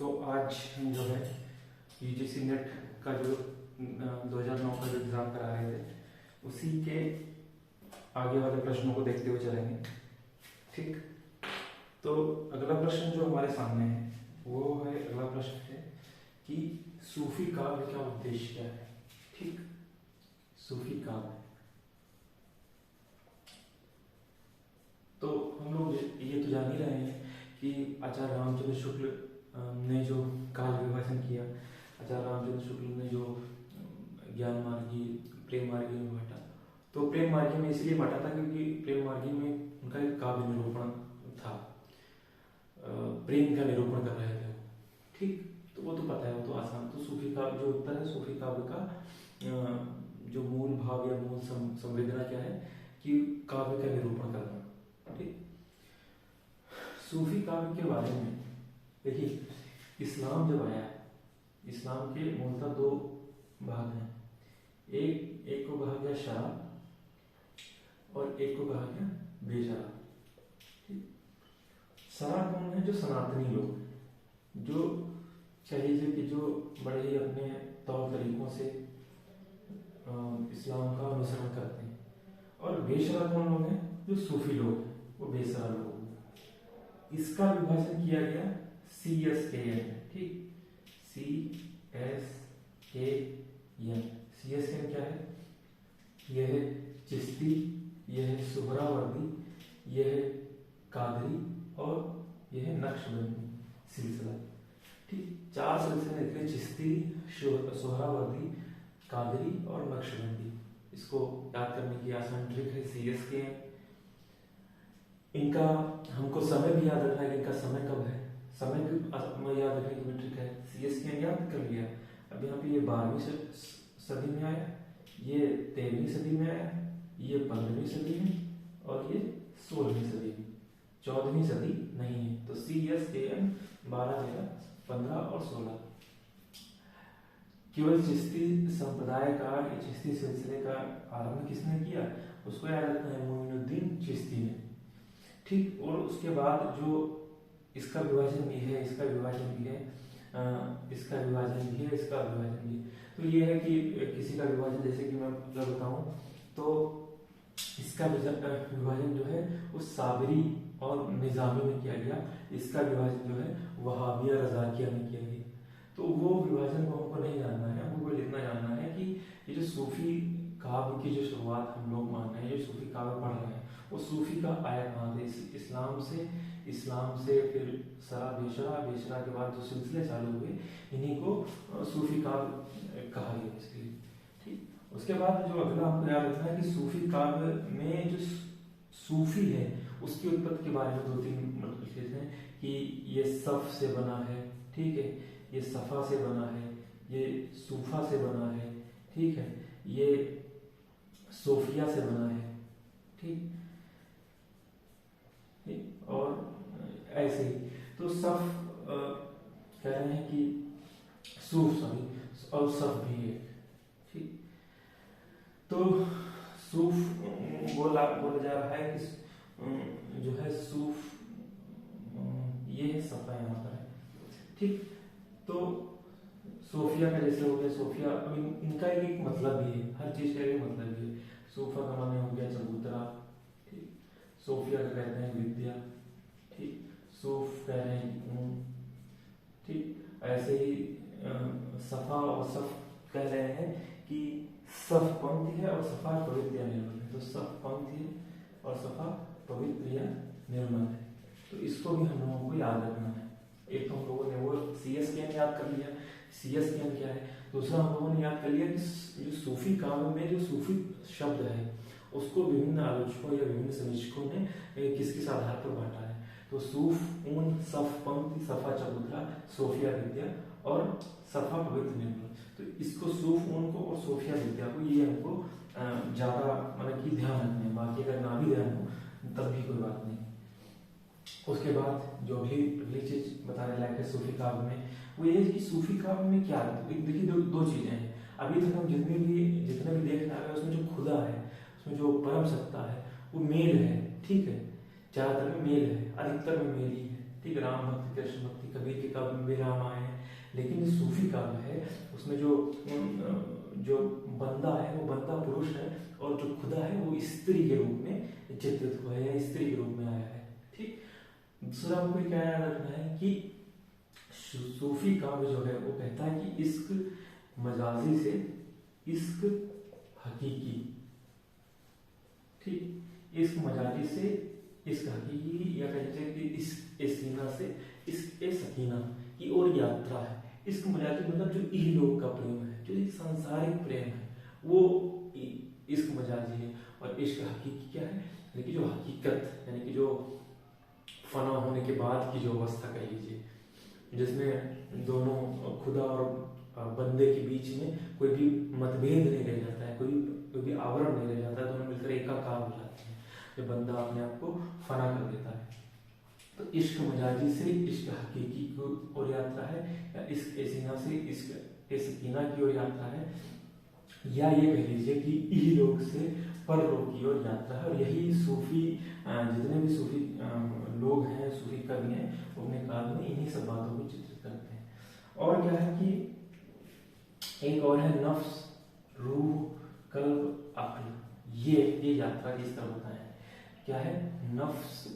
तो आज हम जो है यूजीसी नेट का जो 2009 का जो एग्ज़ाम करा रहे थे उसी के आगे वाले प्रश्नों को देखते हुए चलेंगे। ठीक, तो अगला प्रश्न जो हमारे सामने है वो है, अगला प्रश्न है कि सूफी काव्य का उद्देश्य क्या है। ठीक, सूफी काव्य, तो हम लोग ये तो जान ही रहे हैं कि आचार्य रामचंद्र शुक्ल ने जो काल विभाजन किया, आचार्य रामचंद्र शुक्ल ने जो ज्ञान मार्गी प्रेम मार्गी में बांटा, तो प्रेम मार्गी में इसलिए बांटा था क्योंकि प्रेम मार्गी में उनका एक काव्य निरूपण था, प्रेम का निरूपण कर रहे थे वो। ठीक, तो वो तो पता है, वो तो आसान। तो सूफी काव्य जो उत्तर है, सूफी काव्य का जो मूल भाव या मूल संवेदना क्या है कि काव्य का निरूपण करना। ठीक, सूफी काव्य के बारे में देखिए, इस्लाम जब आया, इस्लाम के मूलतः दो भाग हैं। एक को कहा गया शराब और एक को कहा गया बेशराब। ठीक, शराब कौन है? जो सनातनी लोग, जो चाहिए कि जो बड़े ही अपने तौर तरीकों से इस्लाम का अनुसरण करते हैं। और बेशराब कौन लोग हैं? जो सूफी लोग हैं, वो बेशराब लोग। इसका विभाजन किया गया CSKN में। ठीक, CSKN। CSKN क्या है? यह है चिश्ती, यह है सुहरावर्दी, यह है कादरी और यह है नक्शबंदी सिलसिला। ठीक, चार सिलसिले निकले, चिश्ती, सुहरावर्दी, कादरी और नक्शबंदी। इसको याद करने की आसान ट्रिक है CSKN। इनका हमको समय भी याद रखना है कि इनका समय कब है, समय भी याद रखने की ट्रिक है। CSKN याद कर लिया। अब यहाँ पे ये 12वीं सदी में आया, ये 13वीं सदी में आया, ये 15वीं सदी में और ये 16वीं सदी में, 14वीं सदी नहीं है। तो CSKN 12, 13, 15 और 16। केवल चिश्ती संप्रदाय का, चिश्ती सिलसिले का आरंभ किसने किया? उसको याद रखना है, मोइनुद्दीन चिश्ती ने। ठीक, और उसके बाद जो इसका विभाजन भी है, इसका विभाजन भी है, इसका विभाजन भी है, इसका विभाजन भी है। तो ये है कि किसी का विभाजन, जैसे कि मैं बताऊं तो इसका विभाजन जो है वो साबरी और निजामी में किया गया, इसका विभाजन जो है वहाबिया रजाकिया में किया गया। तो वो विभाजन को हमको नहीं जानना है, हमको इतना जानना है कि ये जो सूफी काव्य की जो शुरुआत हम लोग मान रहे हैं, जो सूफी काव्य पढ़ रहे हैं, वो सूफी का आया कहाँ से? इस्लाम से फिर शराब, बेशराब के बाद जो सिलसिले चालू हुए, इन्हीं को सूफी काव्य कहा गया इसलिए। ठीक, उसके बाद जो अगला हमको याद रखना है कि सूफी काव्य में जो सूफी है उसकी उत्पत्ति के बारे में 2-3 लिखते हैं कि ये सफ से बना है। ठीक है, ये सफा से बना है, ये सूफा से बना है। ठीक है, ये सोफिया से बना है। ठीक, और ऐसे ही तो सफ कह रहे हैं कि सूफ, सॉरी, और सफ भी है। ठीक, तो सूफ बोला जा रहा है कि जो है सूफ, ये सफा यहाँ पर है। ठीक, तो सोफिया का जैसे हो गया सोफिया, अब इनका एक मतलब भी है, हर चीज का एक मतलब भी है। सूफा का माने हो गया चबूतरा। ठीक, सोफिया का कहते हैं विद्या। ठीक, सूफ कह रहे हैं ऊन। ठीक, ऐसे ही सफा और सफ कह रहे हैं कि सफ पंक्ति है और सफा पवित्र या निर्मल है। तो सफ पंक्ति है और सफा पवित्र या निर्मल है। तो इसको भी हम लोगों को याद रखना है। एक तो हम लोगों ने वो CSKN याद कर लिया, CSKN क्या है। दूसरा हम लोगों ने याद कर लिया कि जो सूफी काव्य में जो सूफी शब्द है उसको विभिन्न आलोचकों या विभिन्न समीक्षकों ने किस किस आधार पर बांटा है। तो सूफ, ऊन, सफ पंक्ति, सफा चबूतरा, सोफिया विद्या और सफा पवित्र निर्मल। तो इसको सूफ, ऊन को और सोफिया विद्या को, ये हमको ज्यादा मतलब कि ध्यान रखना है। बाकी अगर ना भी ध्यान हो तब भी कोई बात नहीं। उसके बाद जो अगली चीज बताने लायक है सूफी काव्य में, वो ये है कि सूफी काव्य में क्या है। देखिए दो चीजें हैं। अभी तक हम जितने भी देख रहे हैं उसमें जो खुदा है, उसमें जो परम सत्ता है वो मेल है। ठीक है, ज्यादातर में मेल है, अधिकतर में मेल ही है। ठीक, राम भक्ति कृष्ण भक्ति, कबीर के काव्य में भी राम आए हैं, लेकिन जो सूफी काव्य है उसमें जो बंदा है वो बंदा पुरुष है और जो खुदा है वो स्त्री के रूप में चित्रित हुआ है या स्त्री के रूप में आया है। ठीक, दूसरा हमको क्या याद रखना है कि सूफी काव्य जो है वो कहता है कि इश्क मजाजी से इश्क हकीकी, ठीक, इश्क मजाजी से इश्क हकीकी, या कह लीजिए कि इश्क एसीना से इश्क ए सकीना की और यात्रा है। इश्क मजाजी मतलब जो इहलोक का प्रेम है, जो एक सांसारिक प्रेम है, वो इश्क मजाजी है। और इश्क हकीकी क्या है, यानी कि जो हकीकत, यानी कि जो फना होने के बाद की जो अवस्था कह लीजिए, जिसमें दोनों खुदा और बंदे के बीच में कोई भी मतभेद नहीं रह जाता है, कोई भी आवरण नहीं रह जाता है, दोनों मिलकर एकाकार हो जाते हैं, जब बंदा अपने आप को फना कर देता है। तो इश्क मजाजी से इश्क हकीकी की ओर यात्रा है, या इश्क एसीना से इश्क एसकीना की ओर यात्रा है, या ये कह लीजिए कि इहलोक से परलोक की ओर यात्रा है। और यही सूफी जितने भी सूफी लोग हैं, सूफी कवि हैं, अपने काव्य में इन्हीं सब बातों को चित्रित करते हैं। और क्या है कि एक और है नफ्स, रूह, कल्ब, अक्ल, ये यात्रा किस तरह बताएं। क्या है, नफ्स,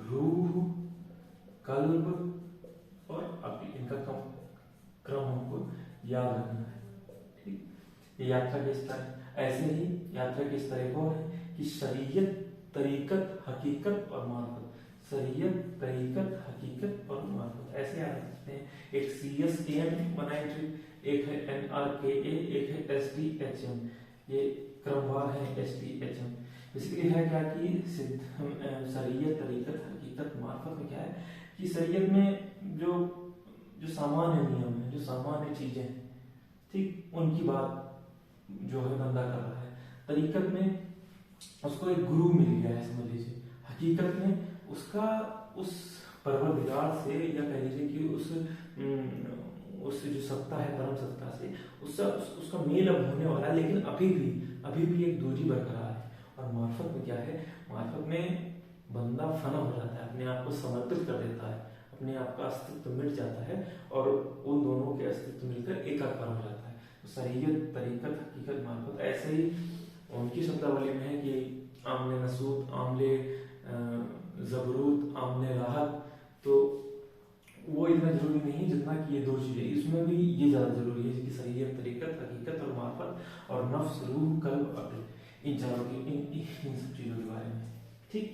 रूह, कल्ब और अक्ल, इनका क्रम हमको याद रखना है। ठीक, ये यात्रा किस तरह। ऐसे ही यात्रा किस तरह को है कि शरीयत, तरीकत, हकीकत और मार्फत, शरीयत, तरीकत, हकीकत और मार्फत, ऐसे याद रखते हैं। एक CSAM बनाए, एक है NRKA, एक है STHM, ये क्रमवार है STHM। बेसिकली है क्या कि शरीयत, तरीकत, हकीकत, मार्फत में क्या है कि शरीयत में जो सामान्य नियम है, जो सामान्य चीजें, ठीक, उनकी बात जो है बंदा कर रहा है। तरीकत में उसको एक गुरु मिल गया है समझ लीजिए। हकीकत में उसका उस परवरदिगार से, या कह लीजिए कि उस जो सत्ता है, परम सत्ता से उसका मेल अब होने वाला है, लेकिन अभी भी एक दूरी बरकरार है। और मार्फत में क्या है, मार्फत में बंदा फना हो जाता है, अपने आप को समर्पित कर देता है, अपने आप का अस्तित्व मिट जाता है और उन दोनों के अस्तित्व मिलकर एकाकार हो जाता है। तो शरीयत, तरीकत, हकीकत, मार्फत, ऐसे ही उनकी शब्दावली में है कि आमले नसूद, आमले जबरूत, आमले राहत। तो वो इतना जरूरी नहीं जितना कि ये दो चीजें, इसमें भी ये ज्यादा जरूरी है कि शरीयत, तरीकत, हकीकत और मार्फत, और नफ्स, रूह, कल्ब, अक्ल, इन चारों की इन सब चीजों के बारे में। ठीक,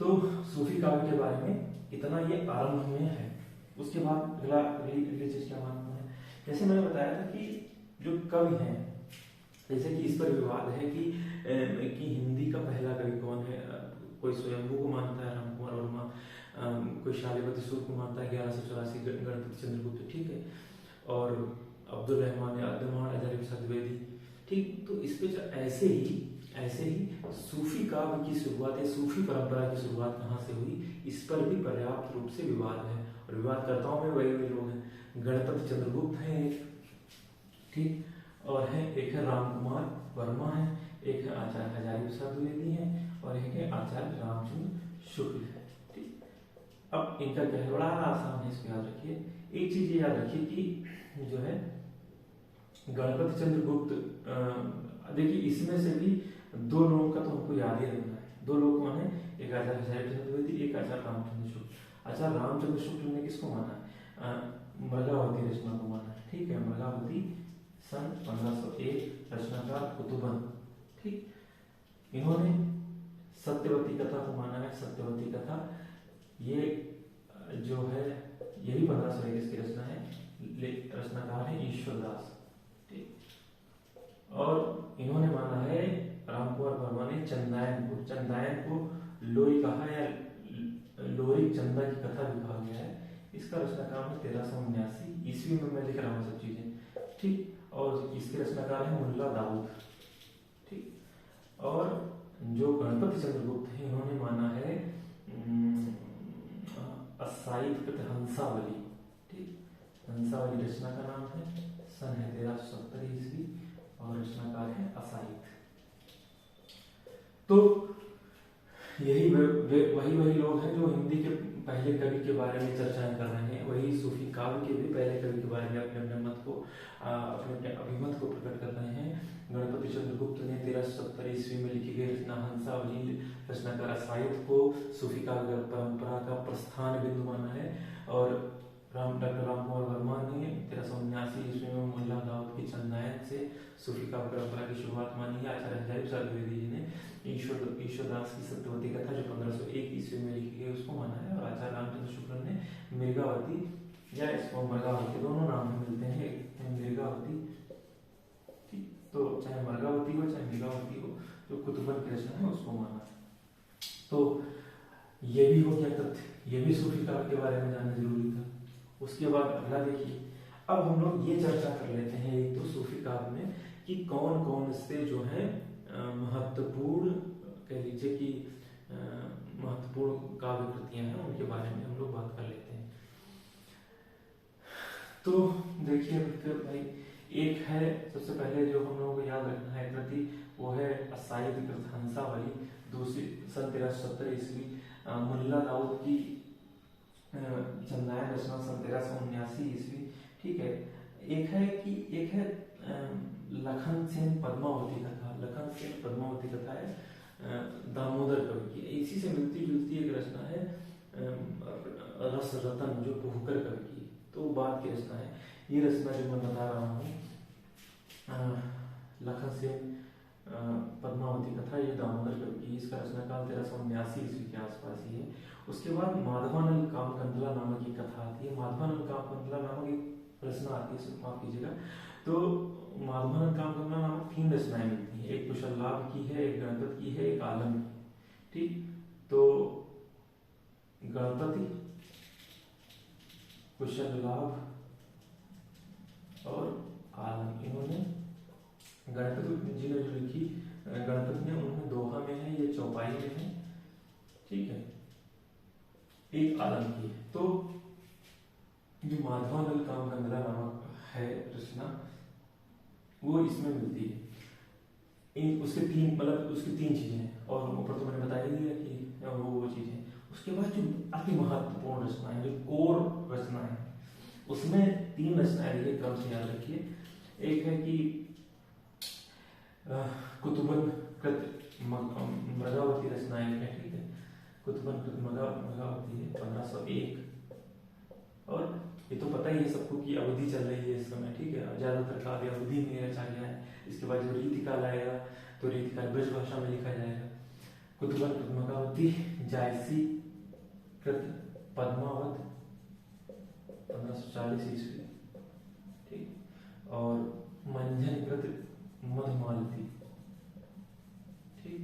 तो सूफी काव्य के बारे में इतना ये आरंभ में है। उसके बाद अगली चीज क्या मानना है, जैसे मैंने बताया था कि जो कवि हैं, जैसे कि इस पर विवाद है कि हिंदी का पहला कवि कौन है। कोई स्वयंभू को मानता है, राम कुमार वर्मा, कोई शालिवती सूर को मानता है 1184 गणपति चंद्रगुप्त, ठीक है, और अब्दुल रहमान या अब्दुल आचार्य प्रसाद द्विवेदी। ठीक, तो इस पे ऐसे ही सूफी काव्य की शुरुआत या सूफी परंपरा की शुरुआत कहाँ से हुई, इस पर भी पर्याप्त रूप से विवाद है। और विवादकर्ताओं में वही लोग हैं, गणपति चंद्रगुप्त हैं एक, ठीक, और है एक है राम कुमार वर्मा है, एक है आचार्य हजारी प्रसाद द्विवेदी है, और एक है आचार्य रामचंद्र शुक्ल है। ठीक, अब इनका क्या है, बड़ा आसान है, इसको याद रखिए। एक चीज ये याद रखिए कि जो है गणपति चंद्रगुप्त, देखिए इसमें से भी दो लोगों का तो हमको याद ही रखना है। दो लोग कौन है, एक आचार्य हजारी प्रसाद द्विवेदी, एक आचार्य रामचंद्र शुक्ल। आचार्य रामचंद्र शुक्ल ने किसको माना, मृगावती रचना को माना, ठीक है, मृगावती सन 1501, रचनाकार कुतुबन। ठीक, इन्होंने सत्यवती कथा को माना है। सत्यवती कथा ये जो है यही 1521 की रचना है, रचनाकार है ईश्वरदास। ठीक, और इन्होंने माना है रामकुमार वर्मा ने चंदायन को लोरी कहा, या लोरी चंदा की कथा भी कहा गया है। इसका रचनाकार है 1379 ईस्वी में, मैं लिख रहा हूँ सब चीजें। ठीक, और इसके रचनाकार है मुल्ला दाऊद। ठीक, और जो गणपति चंद्रगुप्त है, इन्होंने माना है असाइद हंसावली। ठीक, हंसावली रचना का नाम है, सन है 1370 ईस्वी, और रचनाकार है असाइद। तो यही वही लोग हैं जो हिंदी के पहले कवि के बारे में चर्चाएं कर रहे हैं। वही सूफी काव्य के भी पहले कवि के बारे में अपने अपने मत को अपने अपने अभिमत को प्रकट कर रहे हैं। गणपति चंद्रगुप्त ने 1370 ईस्वी में लिखी गई रचना हंसावली रचना कर साहित्य को सूफी काव्य परंपरा का प्रस्थान बिंदु माना है। और डॉक्टर राम कुमार वर्मा ने 1379 ईस्वी में मुल्ला दाऊद की चंदायन से सूफी काव्य परंपरा की शुरुआत मानी है। आचार्य हजारी प्रसाद द्विवेदी जी ने ईश्वरदास की सत्यवती कथा जो 1501 ईस्वी में लिखी गई उसको माना है। और आचार्य रामचंद्र शुक्ल ने मृगावती या इसको मृगावती दोनों नाम में मिलते हैं, मृगावती, ठीक, तो चाहे मृगावती हो चाहे मृगावती हो, जो कुतुबन की रचना है उसको माना। तो ये भी हो गया तथ्य, ये भी सूफी काव्य के बारे में जानना जरूरी था। उसके बाद अगला देखिए, अब हम लोग ये चर्चा कर लेते हैं एक तो सूफी काव्य में कि कौन कौन से जो है महत्वपूर्ण, कह लीजिए कि महत्वपूर्ण काव्य कृतियां हैं, उनके बारे में हम लोग बात कर लेते हैं। तो देखिए भाई, एक है सबसे पहले जो हम लोगों को याद रखना है कृति, वो है असाइद कृत हंसावली, दूसरी सन 1370 ईस्वी मुल्ला दाऊद की चंदायन रचना सन 1379 ईस्वी, ठीक है। एक है लखन सेन पद्मावती कथा, लखन सेन पद्मावती कथा है दामोदर कवि की। इसी से मिलती जुलती एक रचना है रस रतन जो पुहकर कवि की, तो बाद की रचना है। ये रचना जो मैं बता रहा हूँ लखन सेन पद्मावती कथा, ये दामोदर कवि की, इसका रचना काल 1379 ईस्वी के आसपास ही है। उसके बाद माधवानंद कामकंतला नामक की कथा आती है। माधवानंद कामकंतला नामक एक रचना आती है, माफ कीजिएगा। तो माधवानंद कामकंतला नामक 3 रचनाएं मिलती हैं, एक कुशल लाभ की है, एक गणपति की है, एक आलम की, ठीक। तो गणपति, कुशल लाभ और आलम, इन्होंने गणपति जी ने जो लिखी, गणपति ने उन्होंने दोहा में है, ये चौपाई में है, ठीक है, एक आलम की है। तो जो माधवानंद कामकंतला नामक है रचना, वो इसमें मिलती है। उसके 3 चीजें हैं, और ऊपर तो मैंने बता ही दिया कि वो चीजें। उसके बाद जो अति महत्वपूर्ण रचनाएं, जो कोर रचनाएं, उसमें 3 रचनाएं लिखी, क्रम से याद रखिए। एक है कि कुतुबन कृत मृगावती रचनाएं है, ठीक है, कुतुबन कृत मृगावती है 1501। और ये तो पता ही है सबको कि अवधि चल रही है इस समय, ठीक है, ज्यादातर काव्य अवधि में रचा गया है। इसके बाद जो रीतिकाल आएगा तो रीतिकाल ब्रज भाषा में लिखा जाएगा। कुतुबन कृत मृगावती, जायसी कृत पद्मावत 1540 ईस्वी, ठीक, और मंझन कृत मधुमालती, ठीक,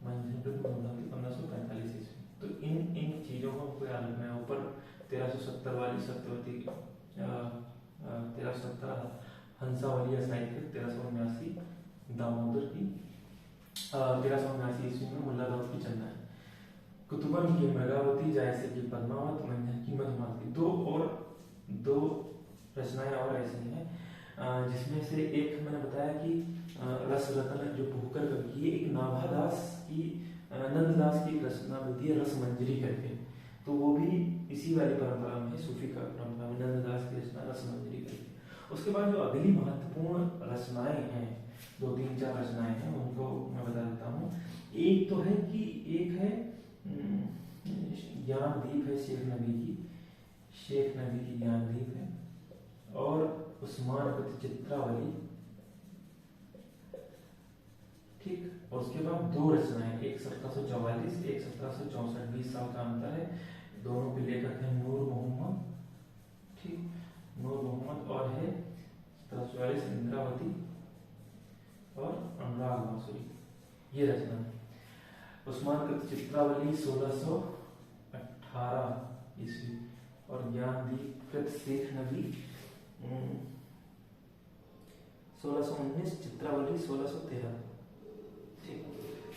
मंझन कृत मधुमालती 1545 ईस्वी। तो इन चीजों को हमको याद रखना है। ऊपर 1370 वाली सत्यवती 1370 हंसावली साहित्य 1379 दामोदर की 1379 ईस्वी में मुल्ला दाऊद की चंदा है। कुतुबन की मृगावती, जायसे की पद्मावत, मंझन की मधुमालती। दो रचनाएं और ऐसी हैं जिसमें से एक मैंने बताया कि रस रतन जो पुहकर कवि की, एक नाभादास की नंददास की रचना मिलती है रस मंजरी करके, तो वो भी इसी वाली परंपरा में है, सूफी का परंपरा में नंददास की रचना रस मंजरी करके। उसके बाद जो अगली महत्वपूर्ण रचनाएं हैं, 2-3-4 रचनाएं हैं, उनको मैं बता देता हूँ। एक तो है कि एक है ज्ञानदीप है शेख नबी की ज्ञानदीप है, और उस्मान कृत चित्रावली, ठीक। और उसके बाद 2 रचनाएं, एक 1744, एक 1764, 20 साल का अंतर है। दोनों के लेखक हैं नूर मोहम्मद, ठीक, नूर मोहम्मद, और है 1744 इंद्रावती और अनुराग बांसुरी, ये रचना है। उस्मान कृत चित्रावली 1618 ईस्वी, और ज्ञानदीप कृत शेख नबी 1619, चित्रावली 1613, ठीक।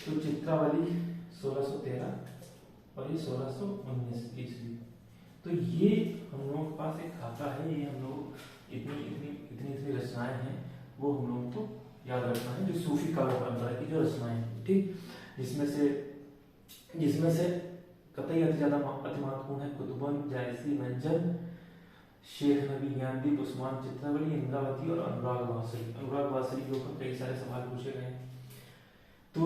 तो चित्रावली 1613 और ये 1619 ईस्वी। तो ये हम लोगों के पास एक खाता है, ये हम लोग इतनी रचनाएं हैं, वो हम लोगों को याद रखना है, जो सूफी काव्य परंपरा की जो रचनाएं हैं, ठीक। जिसमें से जिसमें से कतई अति ज्यादा अति महत्वपूर्ण है कुतुबन, जायसी, मंजन, शेख नबी, ज्ञानदीप, उस्मान चित्रावली, इंद्रावती और अनुराग बासरी। अनुराग बासरी के ऊपर कई सारे सवाल पूछे गए हैं। तो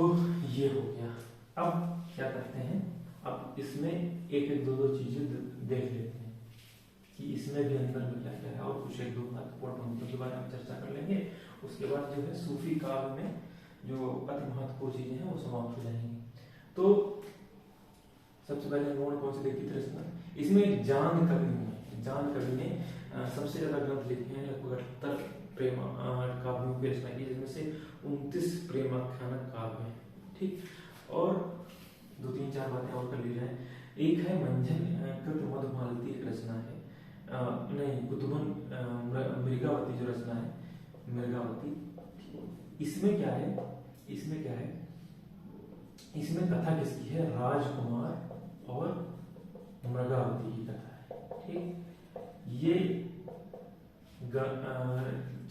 ये हो गया। अब क्या करते हैं, अब इसमें एक एक दो दो चीजें देख लेते हैं कि इसमें भी अंदर में क्या क्या है, और कुछ एक दो महत्वपूर्ण पंक्तियों के बारे में चर्चा कर लेंगे। उसके बाद जो है सूफी काव्य में जो अति महत्वपूर्ण चीजें हैं वो समाप्त हो जाएंगी। तो सबसे पहले हम लोगों ने कौन सी देखी थी रचना, इसमें जान कवि ने, जान कवि ने सबसे ज्यादा ग्रंथ लिखे हैं, लगभग 78 प्रेम काव्यों की रचना की, जिसमें से 29 प्रेमाख्यानक काव्य हैं। ठीक, और दो तीन चार बातें और कर ली जाए। एक है मंजन कृत मधुमालती एक रचना है, नहीं कुतुबन मृगावती जो रचना है, मृगावती। इसमें क्या है, इसमें क्या है, इसमें कथा किसकी है, राजकुमार और मृगावती की कथा है। ठीक, ये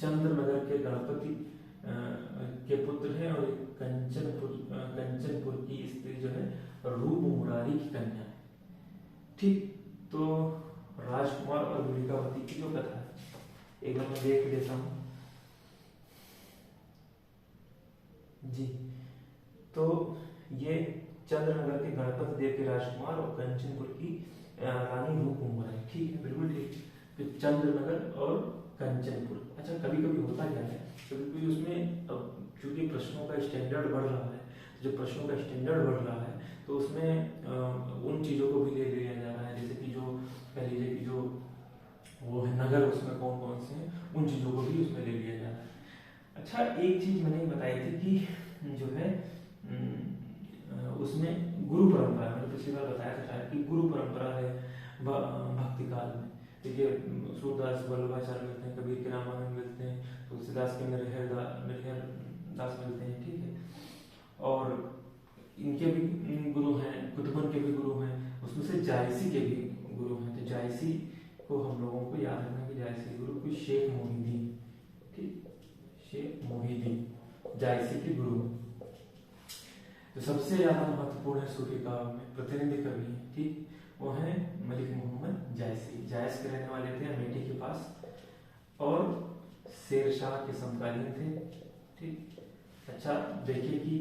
चंद्रनगर के गणपति के पुत्र हैं और कंचनपुर की स्त्री जो है रूप मुरारी की कन्या है। ठीक, तो राजकुमार और मृगावती की जो कथा है एक बार मैं देख देता हूं जी। तो ये चंद्रनगर के गणपति देव के राजकुमार और कंचनपुर की रानी रूप मुरारी। ठीक है, बिल्कुल ठीक। तो चंद्रनगर और कंचनपुर। अच्छा, कभी कभी होता क्या है, कभी कभी उसमें क्योंकि प्रश्नों का स्टैंडर्ड बढ़ रहा है, जो प्रश्नों का स्टैंडर्ड बढ़ रहा है तो उसमें उन चीजों को भी ले लिया जा रहा है, जैसे कि जो कह लीजिए कि जो वो है नगर उसमें कौन कौन से हैं, उन चीजों को भी उसमें ले लिया जा रहा है। अच्छा, एक चीज मैंने बताई थी कि जो है उसमें गुरु परंपरा, मैंने पिछली बार बताया था शायद कि गुरु परंपरा है भक्ति काल में। देखिए सूरदास वल्लभाचार्य मिलते हैं, कबीर के रामानंद मिलते हैं, तुलसीदास के नरहर दास मिलते हैं। ठीक है, और इनके भी गुरु हैं, कुतुबन के भी गुरु हैं, उसमें से जायसी के भी गुरु हैं। तो जायसी को हम लोगों को याद रखना कि जायसी गुरु कोई शेख मोहिद्दीन, ठीक, शेख मोहिद्दीन जायसी के गुरु। तो सबसे ज्यादा महत्वपूर्ण है सूफी काव्य में प्रतिनिधि कवि है, ठीक, वो है मलिक मोहम्मद जायसी। जायस के रहने वाले थे अमेठी के पास और शेरशाह के समकालीन थे। ठीक, अच्छा देखिए कि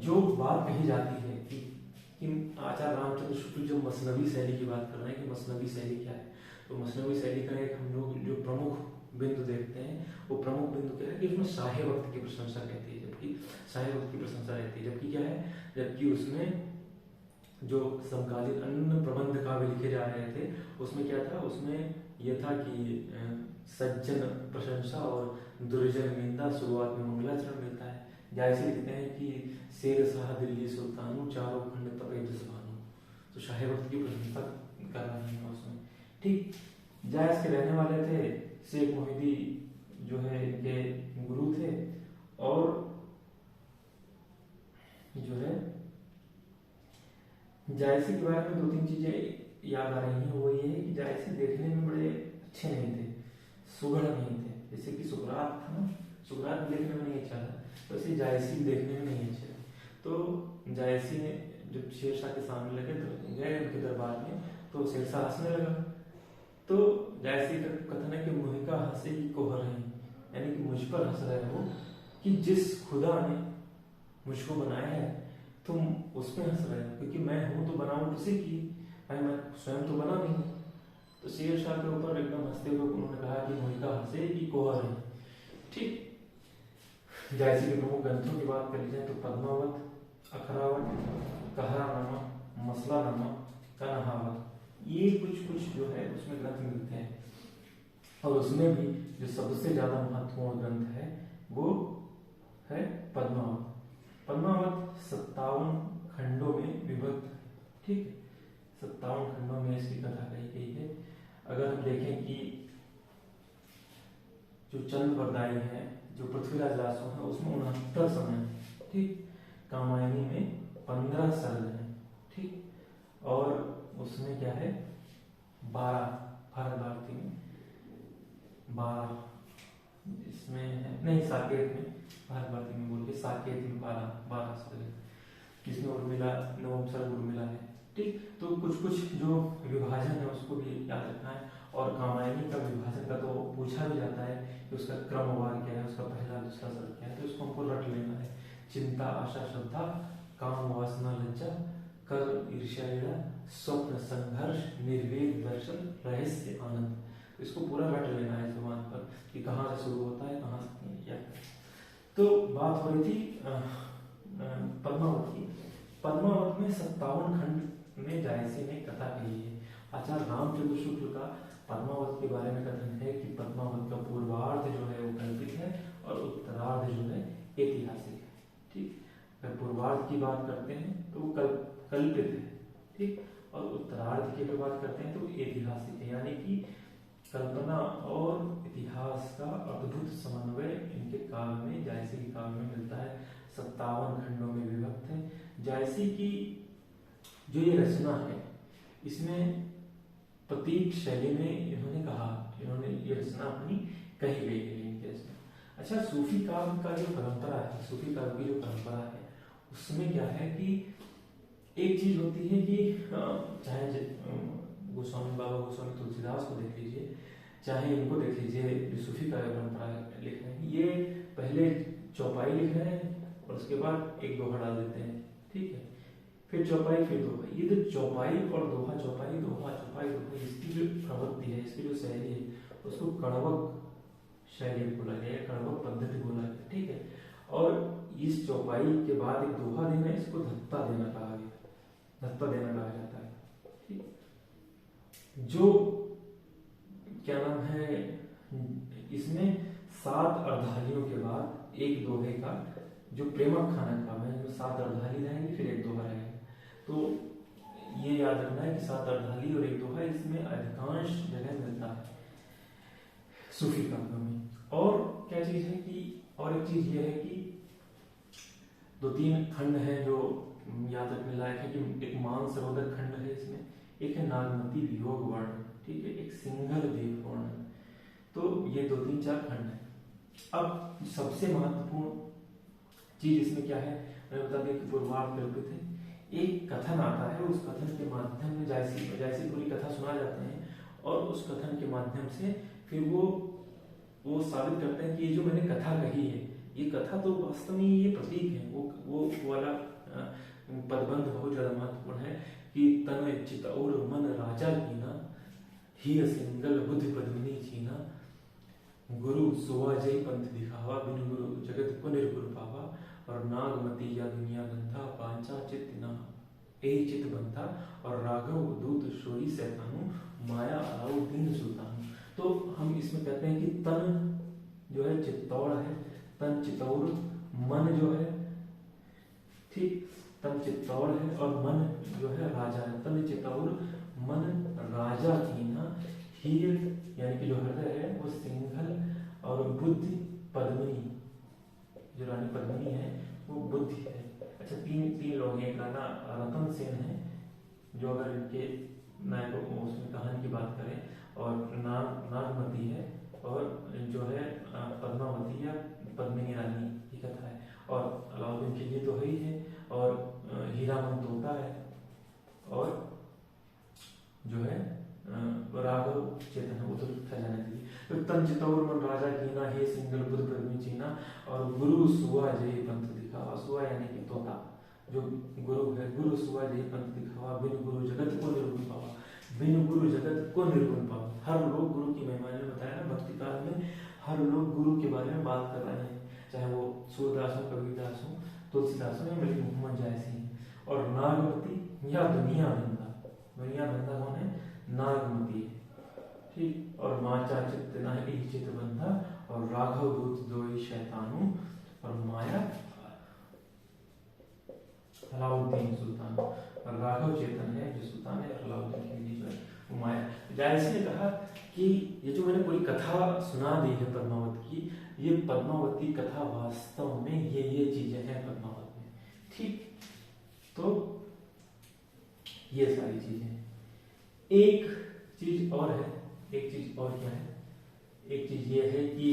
जो बात कही जाती है कि आचार्य रामचंद्र शुक्ल जो मसनवी शैली की बात कर रहे हैं कि मसनवी शैली क्या है, तो मसनवी शैली का एक हम लोग जो प्रमुख बिंदु देखते हैं वो प्रमुख बिंदु क्या है कि उसमें शाहे वक्त की प्रशंसा रहती है, जबकि शाहे वक्त की प्रशंसा रहती है, जबकि क्या है, जबकि उसमें जो समकालीन अन्य प्रबंध काव्य लिखे जा रहे थे उसमें क्या था, उसमें यह था कि सज्जन प्रशंसा और दुर्जन निंदा, शुरुआत में मंगलाचरण मिलता है। जैसे लिखते हैं कि शेर शाह दिल्ली सुल्तानू चारों खंड तपे जसबानू, तो शाहे वक्त की प्रशंसा कर रहे हैं उसमें। ठीक, जायस के रहने वाले थे, शेख मोहिदी जो है इनके गुरु थे, और जो है जायसी के बारे में दो तीन चीजें याद आ रही हैं। वो ये है कि जायसी देखने में बड़े अच्छे नहीं थे, सुगढ़ नहीं थे, जैसे कि सुकरात था ना, सुकरात देखने में नहीं अच्छा था, वैसे जायसी देखने में नहीं अच्छे थे। तो जायसी ने जब शेरशाह के सामने लगे तो गए उनके दरबार में, तो शेरशाह हंसने लगा। तो जायसी का कथन है कि मुहिका हंसे की कोहर है, यानी कि मुझ पर हंस रहे हो कि जिस खुदा ने मुझको बनाया है तुम उस पर हंस रहे हो, क्योंकि मैं हूं तो बनाऊं किसी की, भाई मैं स्वयं तो बना नहीं। तो शेरशाह के ऊपर एकदम हंसते हुए उन्होंने कहा कि मुहिका हंसे की कोहर है। ठीक, जायसी के प्रमुख ग्रंथों की बात कर ली जाए तो पद्मावत, अखरावत, कहरानामा, मसलानामा, कनहावत, ये कुछ जो है उसमें ग्रंथ मिलते हैं। और उसमें भी जो सबसे ज्यादा महत्वपूर्ण ग्रंथ है वो है पद्मावत। पद्मावत 57 खंडों में विभक्त, ठीक है, 57 खंडों में इसकी कथा कही गई है। अगर हम देखें कि जो चंद बरदाई है, जो पृथ्वीराज रासो है, उसमें 69 समय, ठीक, कामायनी में 15 सर्ग है, ठीक, और उसमें क्या है 12, भारत भारती में 12, इसमें है नहीं साकेत में, भारत भारती में बोल के साकेत में 12 सर्ग। जिसमें उर्मिला नवमसर्ग उर्मिला है। ठीक, तो कुछ कुछ जो विभाजन है उसको भी याद रखना है। और कामायनी का विभाजन का तो पूछा भी जाता है कि उसका क्रमवार क्या है, उसका पहला दूसरा स्वर क्या है, तो इसको हमको रट लेना है। चिंता, आशा, श्रद्धा, काम, वासना, लज्जा, कर्म, ईर्ष्या, ईड़ा, स्वप्न, संघर्ष, निर्वेद, दर्शन, रहस्य, आनंद। तो इसको पूरा रट लेना है जुबान पर कि कहाँ से शुरू होता है, कहाँ से क्या। तो बात हो रही थी पद्मावत की। पद्मावत में 57 खंड में जायसी ने कथा कही है। आचार्य रामचंद्र शुक्ल का पद्मावत के बारे में कथन है कि पद्मावत का पूर्वार्ध जो है वो कल्पित है और उत्तरार्ध जो है ऐतिहासिक है। ठीक, अगर पूर्वार्ध की बात करते हैं तो वो कल्पित है। ठीक, और उत्तरार्ध की अगर बात करते हैं तो ऐतिहासिक है, यानी कि कल्पना और इतिहास का अद्भुत समन्वय इनके काव्य में, जायसी के काव्य में मिलता है। 57 खंडों में विभक्त है। जायसी की जो ये रचना है इसमें प्रतीक शैली में इन्होंने ये रचना अपनी कही गई है इनके रचना। अच्छा, सूफी काव्य का जो परंपरा है, सूफी काव्य की जो परंपरा है उसमें क्या है कि एक चीज होती है कि चाहे गोस्वामी बाबा गोस्वामी तुलसीदास को देख लीजिए, चाहे इनको देख लीजिए जो सूफी काव्य परंपरा लिख रहे हैं, ये पहले चौपाई लिख रहे हैं और उसके बाद एक दोहा डाल देते हैं। ठीक है, फिर चौपाई फिर दोहा। ये जो चौपाई और दोहा, चौपाई दोहा, चौपाई दोहा, इसकी जो प्रवृत्ति है, इसकी जो शैली है उसको कण्वक शैली बोला गया है, कण्वक पद्धति बोला गया। ठीक है, और इस चौपाई के बाद एक दोहा देना, इसको धत्ता देना कहा गया, धत्ता देना कहा जाता है। ठीक, जो क्या नाम है, इसमें 7 अर्धालियों के बाद एक दोहे का जो प्रेमक खाना काम है, इसमें 7 अर्धाली रहेंगे फिर एक दोहा रहेगा। तो ये याद रखना है कि 7 अर्धाली और एक दोहा इसमें अधिकांश जगह मिलता है सूफी काव्यों में। और क्या चीज है कि, और एक चीज ये है कि 2-3 खंड है जो याद रखने लायक है कि एक मानसरोधक खंड है इसमें, एक है नागमती वियोग वर्ण, ठीक है, एक सिंगल देव वर्ण। तो ये 2-3-4 खंड है। अब सबसे महत्वपूर्ण चीज इसमें क्या है, मैं बता दें कि पूर्वार्ध कल्पित है। एक कथन आता है, उस कथन के माध्यम में जायसी पूरी कथा सुना जाते हैं और उस कथन के माध्यम से फिर वो साबित करते हैं कि ये जो मैंने कथा कही है, ये कथा तो वास्तव में ये प्रतीक है। वो वाला पदबंध बहुत ज्यादा महत्वपूर्ण है कि तन चित और मन राजा कीना, ही सिंगल बुद्धि पद्मिनी चीना, गुरु सुवा जय पंथ दिखावा, बिनु गुरु जगत को निर्गुण पावा, और नागमती या दुनिया गंधा, पांचा चित ना ए चित बंधा, और राघव दूत शोरी सैतानु, माया अलाउ दीन सुल्तानु। तो हम इसमें कहते हैं कि तन जो है चित्तौड़ है, तन चित्तौड़, मन जो है, ठीक, तन चित्तौड़ है और मन जो है राजा है। तन चित्तौड़ मन राजा कीना, हीर यानी कि जो हृदय है वो सिंघल, और बुद्धि पद्मिनी, जो रानी पद्मिनी है वो बुद्धि है। अच्छा, तीन लोग हैं। एक राणा रतन सेन है जो अगर इनके नायकों उसमें कहानी की बात करें, और नागमती है, और जो है पद्मावती या पद्मिनी रानी की कथा है, और अलाउद्दीन के लिए तो है ही है, और हीरामन तोता है, और जो है राघव चेतन है वो तो खजाने के लिए। तो तन चितौर मन राजा कीना, हे सिंगल बुद्ध पद्मी चीना, और गुरु सुवा जय पंथ दिखावा। सुवा यानी कि तोता जो गुरु है, गुरु सुवा जय पंथ दिखावा, बिन गुरु जगत को निर्गुण पावा, बिन गुरु जगत को निर्गुण पावा। हर लोग गुरु की महिमा ने बताया ना, भक्ति काल में हर लोग गुरु के बारे में बात कर रहे हैं, चाहे वो सूरदास हो, कबीरदास हो, तुलसीदास हो या मलिक मोहम्मद जायसी हैं। और नागमती या दुनिया बंदा, दुनिया बंदा कौन है, नागमती है, ठीक, और माचा चित्त ना चित बंधा, और राघव दूत दोई शैतानु, और माया अलाउद्दीन सुल्तान। और राघव चेतन है जो सुल्तान है, अलाउद्दीन खिलजी जो है वो माया। जायसी ने कहा कि ये जो मैंने पूरी कथा सुना दी है पद्मावत की, ये पद्मावती कथा वास्तव में ये चीजें हैं पद्मावत में, ठीक। तो ये सारी चीजें। एक चीज और है, एक चीज और क्या है, एक चीज ये है कि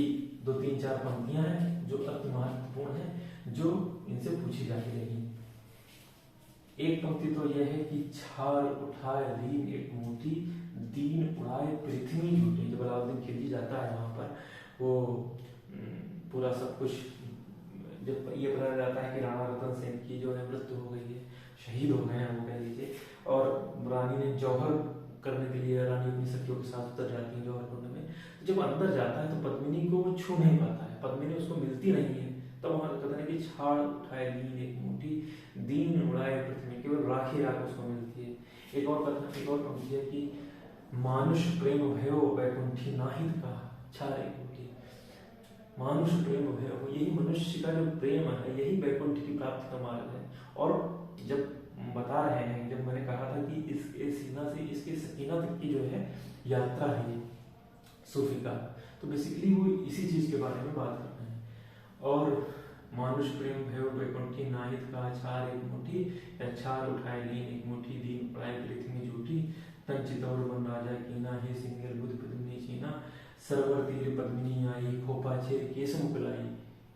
2-3-4 पंक्तियां हैं जो अति महत्वपूर्ण है, जो इनसे पूछी जाती रही। एक पंक्ति तो यह है कि छाल उठाए दीन एक मोती, दीन उड़ाए पृथ्वी झूठी। जब अलाउद्दीन खिलजी जाता है वहां पर, वो पूरा सब कुछ जब ये पता जाता है कि राणा रतन सेन की जो है मृत्यु हो गई है, शहीद हो गए हैं वो कह लीजिए, और रानी ने जौहर करने के लिए रानी अपनी सखियों के साथ उतर जाती है जौहर कुंड में। जब अंदर जाता है तो पद्मिनी को वो छू नहीं पाता है, पद्मिनी उसको मिलती नहीं है। तब वहां कहते हैं कि छाड़ उठाए दीन एक मुट्ठी, दीन उड़ाए पृथ्वी, केवल राखी राख उसको मिलती है। एक और कथा, एक और पंक्ति है कि मानुष प्रेम भयो वैकुंठी नाहित कहा, छाड़ एक मुट्ठी। मानुष प्रेम भयो, यही मनुष्य का जो प्रेम है, यही वैकुंठ की प्राप्ति का मार्ग है। और जब बता रहे हैं, जब मैंने कहा था कि इस सीना से इसके सकीना तक की जो है यात्रा है सूफी का, तो बेसिकली वो इसी चीज के बारे में बात कर रहे हैं। और मानुष प्रेम भयो वैकुंठी नाहित का, छार एक मुट्ठी, या छार उठाए लीन एक मुट्ठी, दीन पड़ाए पृथ्वी झूठी, तन चितौर मन राजा कीना, हे सिंगल बुद्ध पद्मिनी चीना, सरवर तीर पद्मिनी आई, खोपा छेद केस मुकलाई।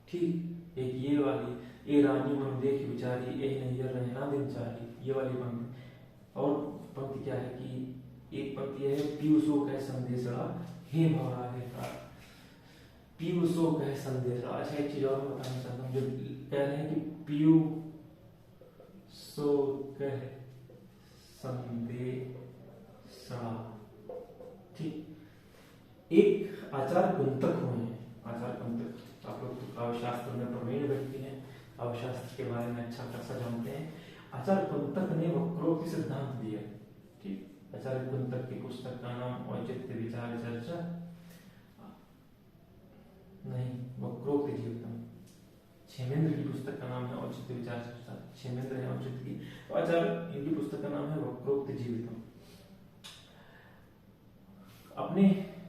ठीक, एक ये वाली, ए रानी मन देख विचारी, ए नैयर रहना दिन चारी, ये वाली पंक्ति। और पंक्ति क्या है कि एक पंक्ति है पीयूषो कह संदेशड़ा, हे भवरा हे कार। पीयूषो कह संदेशड़ा, अच्छा एक चीज और बताना चाहता हूँ, जो कह रहे हैं कि पीयू सो कह संदेशड़ा। ठीक, एक आचार्य कुंतक हुए हैं, आचार्य कुंतक, आप लोग तो काव्य शास्त्र में प्रवीण व्यक्ति हैं, काव्य शास्त्र के बारे में अच्छा खासा जानते हैं। आचार्य कुंतक ने वक्रोक्ति सिद्धांत दिया। ठीक, आचार्य कुंतक की पुस्तक का नाम औचित्य विचार चर्चा नहीं, वक्रोक्ति जीवितम। क्षेमेंद्र की पुस्तक का नाम है औचित्य विचार चर्चा, क्षेमेंद्र है औचित्य की, तो आचार्य इनकी पुस्तक का नाम है वक्रोक्ति जीवितम। अपने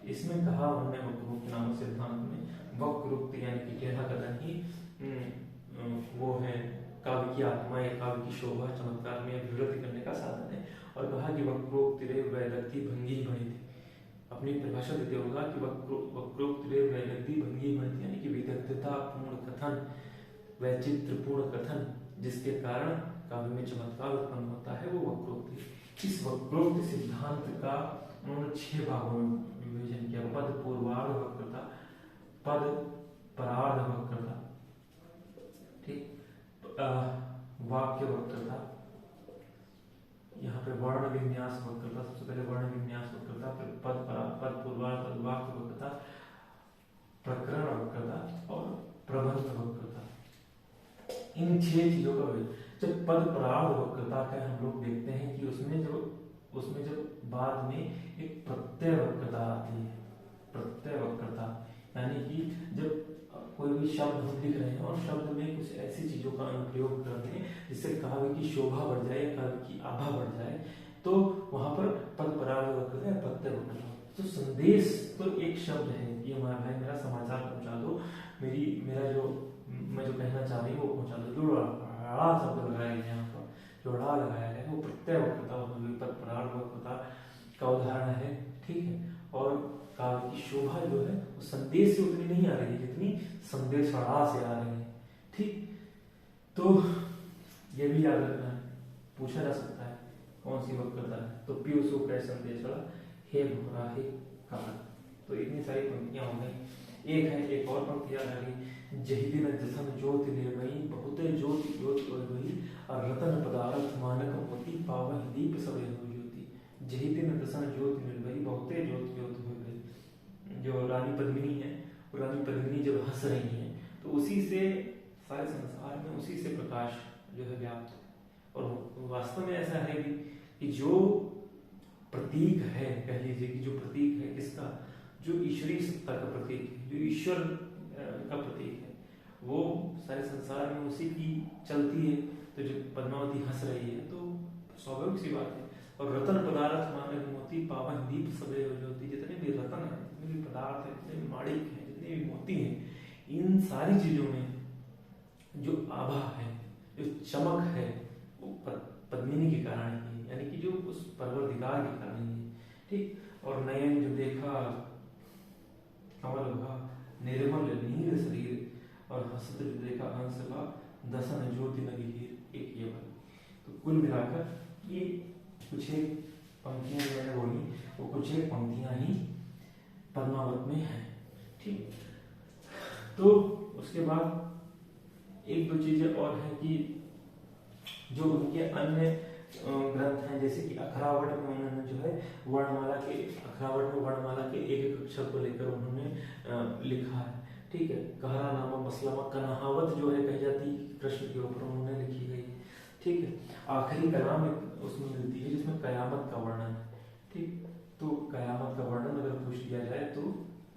इसमें कहा उन्होंने वक्रोक्ति नामक सिद्धांत में, वक्रोक्ति यानी कि टेढ़ा कथन ही वो है काव्य की आत्मा या काव्य की शोभा चमत्कार में अभिवृद्धि करने का साधन है। और कहा कि वक्रोक्तिरेव वैदग्धी भंगी भणित, अपनी परिभाषा देते होगा कि वक्रोक्तिरेव वैदग्धी भंगी भणित, यानी कि विदग्धता पूर्ण कथन, वैचित्र पूर्ण कथन, जिसके कारण काव्य में चमत्कार उत्पन्न होता है, वो वक्रोक्ति। इस वक्रोक्ति सिद्धांत का उन्होंने 6 भागों में विभाजन किया। पद पूर्वार्ध वक्रता, पद परार्ध वक्रता, ठीक, वाक्य वक्रता, यहाँ पे वर्ण विन्यास वक्रता, सबसे पहले वर्ण विन्यास वक्रता, फिर पद पूर्वार्ध, पद वाक्य वक्रता, प्रकरण वक्रता और प्रबंध वक्रता। इन 6 चीजों का जब पद परार्ध वक्रता का हम लोग देखते हैं कि उसमें जब बाद में एक प्रत्यय वक्रता आती है, प्रत्यय वक्रता यानी कि जब कोई भी शब्द हम लिख रहे हैं और शब्द में कुछ ऐसी चीजों का अनुप्रयोग करते हैं जिससे काव्य की शोभा बढ़ जाए, काव्य की आभा बढ़ जाए, तो वहां पर पद परार्ध वक्रता या प्रत्यय वक्रता। तो संदेश तो एक शब्द है, ये हमारा भाई मेरा समाचार पहुंचा दो, मेरा जो मैं जो कहना चाह रही हूँ वो पहुंचा दो। जो रा शब्द लगाया गया यहाँ पर, जो रा लगाया गया वो प्रत्यय वक्रता, पद परार्ध वक्रता का उदाहरण है। ठीक है, और काव्य की शोभा जो है वो संदेश से उतनी नहीं आ रही है जितनी संदेश से आ रही है। ठीक, तो ये भी याद रखना है, पूछा जा सकता है कौन सी वक्रता है। तो पीयूषो कह संदेश हे भवरा हे कार। तो इतनी सारी पंक्तियां हो गई। एक और पंक्ति याद आ गई, जही दिन जसन ज्योति निर्मयी, बहुत ज्योति ज्योति और वही, और रतन पदार्थ मानक मोती, पावन दीप सब ज्योति। जही दिन जसन ज्योति निर्मयी, बहुत ज्योति ज्योति हो गई। जो रानी पद्मिनी है, वो रानी पद्मिनी जब हंस रही है तो उसी से सारे संसार में उसी से प्रकाश जो है व्याप्त है। और वास्तव में ऐसा है भी कि जो प्रतीक है, कह लीजिए कि जो प्रतीक है किसका, जो ईश्वरीय सत्ता का प्रतीक है, जो ईश्वर का प्रतीक है, वो सारे संसार में उसी की चलती है। तो जो पद्मावती हंस रही है तो स्वाभाविक सी बात है। और रतन पदार्थ मानक मोती, पावन दीप सबे ज्योति, जितने भी रतन है, जितने भी पदार्थ है, जितने भी माणिक है, जितने भी मोती हैं, इन सारी चीजों में जो आभा है, जो चमक है, वो पद्मिनी के कारण ही है, यानी कि जो उस परवरदिगार के कारण ही है। ठीक, और नयन जो देखा कमल भा, निर्मल नीर शरीर, और हसत जो देखा हंस भा, दसन ज्योति नगीर। एक ये बात, तो कुल मिलाकर ये कुछ एक पंक्तियां जो मैंने बोली वो कुछ एक पंक्तियां ही पद्मावत में है। ठीक, तो उसके बाद एक दो चीजें और हैं कि जो उनके अन्य ग्रंथ हैं, जैसे कि अखरावट में उन्होंने जो है वर्णमाला के, अखरावट में वर्णमाला के एक एक अक्षर को लेकर उन्होंने लिखा है। ठीक है, कहरा नामा मसलमा कनाहवत जो है कही जाती कृष्ण के ऊपर उन्होंने लिखी गई है। ठीक है, आखिरी कलाम उसमें मिलती है जिसमें कयामत का वर्णन है। ठीक, तो कयामत का वर्णन अगर पूछ दिया जाए तो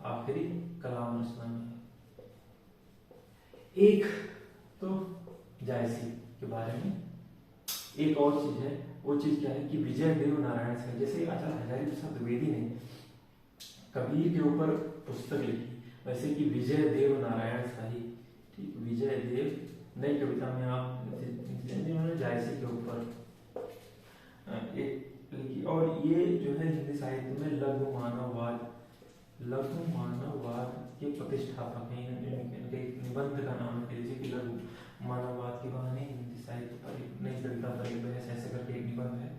आखिरी कलाम रचना में है। एक तो जायसी के बारे में एक और चीज है, वो चीज क्या है कि विजय देव नारायण से, जैसे आचार्य हजारी प्रसाद द्विवेदी ने कबीर के ऊपर पुस्तक लिखी, वैसे कि विजय देव नारायण शाही, ठीक, विजय देव नई कविता में आप उन्होंने जायसी के ऊपर एक लिखी। और ये जो है हिंदी साहित्य में लघु मानववाद के प्रतिष्ठापक हैं। इनके निबंध का नाम है जैसे कि लघु मानववाद के बहाने हिंदी साहित्य पर एक नई कविता पर एक बहस ऐसे करके एक निबंध है।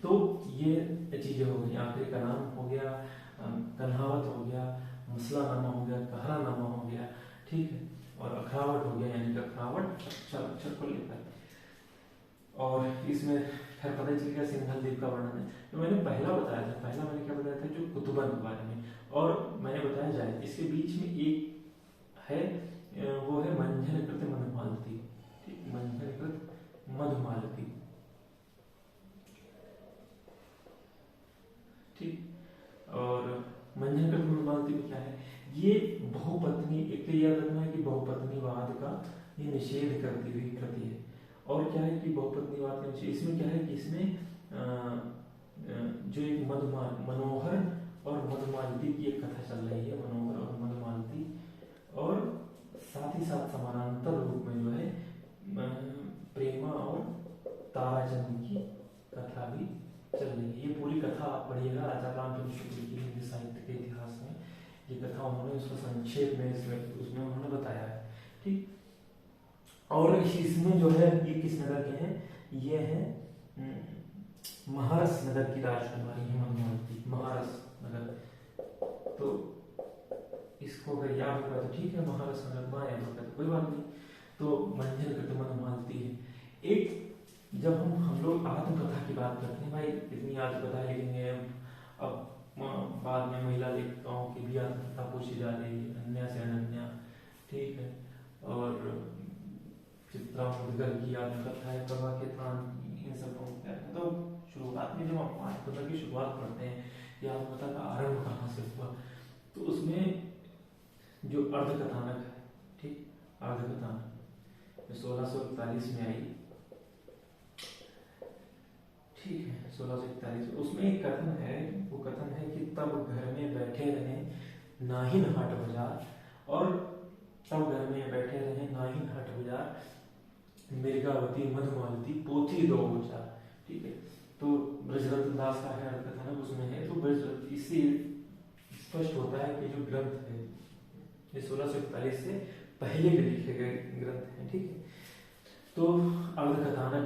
तो ये चीजें हो गई, आखिरी कलाम हो गया, कन्हावत हो गया, मसलानामा हो गया, कहरानामा हो गया, ठीक है, और अखरावट हो गया, यानी कि अखरावट अक्षर को लेकर। और इसमें खैर पता चल गया सिंघल द्वीप का वर्णन है। तो मैंने पहला बताया था, पहला मैंने क्या बताया था जो कुतुबन के बारे में, और मैंने बताया जाए इसके बीच में एक है वो है मंझनकृत मधुमालती। ठीक, मंझनकृत मधुमालती। ठीक, और मंझनकृत मधुमालती में क्या है, ये बहुपत्नी, एक तो यह रखना है कि बहुपत्नीवाद का ये निषेध करती हुई कृति है। और क्या है कि बहुपत्नीवाद का निषेध, इसमें क्या है कि इसमें जो एक मनोहर और मधुमालती की एक कथा चल रही है, मनोहर और मधुमालती, और साथ ही साथ समानांतर रूप में जो है प्रेमा और ताराचंद की कथा भी चल रही है। ये पूरी कथा आप पढ़िएगा राजा रामचंद्र शुक्ल की हिंदी साहित्य के इतिहास में, ये कथा उन्होंने उसको संक्षेप में उसमें उन्होंने बताया है। ठीक, और इसमें जो है ये किस नगर के हैं, ये है महारस नगर की राजकुमारी है मधुमालती, महारस नगर। तो इसको अगर याद होगा तो ठीक है, महारस नगर ना याद होगा तो कोई बात नहीं। तो मंझनकृत मधुमालती है। एक जब हम लोग आत्मकथा की बात करते हैं, भाई इतनी आत्मकथा लिखेंगे, अब बाद में महिला लेखिकाओं की भी आत्मकथा पूछी जा रही है, अन्या से अनन्या, ठीक है, और चित्रा मुदगल की आत्मकथा है, प्रभा के तान, इन सब को तो शुरुआत में जब हम आत्मकथा की शुरुआत करते हैं कि आत्मकथा का आरंभ कहाँ से हुआ, तो उसमें जो अर्धकथानक है, ठीक, अर्धकथानक 1641 में आई, ठीक है, 1641। उसमें एक कथन है, वो कथन है कि तब घर में बैठे रहे नाहिन हाट बाजार, और तब घर में बैठे रहे नाहिन हाट बाजार, मिर्गावती मधुमालती पोथी दो उचार। ठीक है, तो ब्रजरत्न दास का है अर्धकथानक, उसमें है। तो ब्रजरत्न, इससे स्पष्ट होता है कि जो ग्रंथ है ये 1641 से पहले के लिखे गए ग्रंथ हैं। ठीक है, तो अर्धकथानक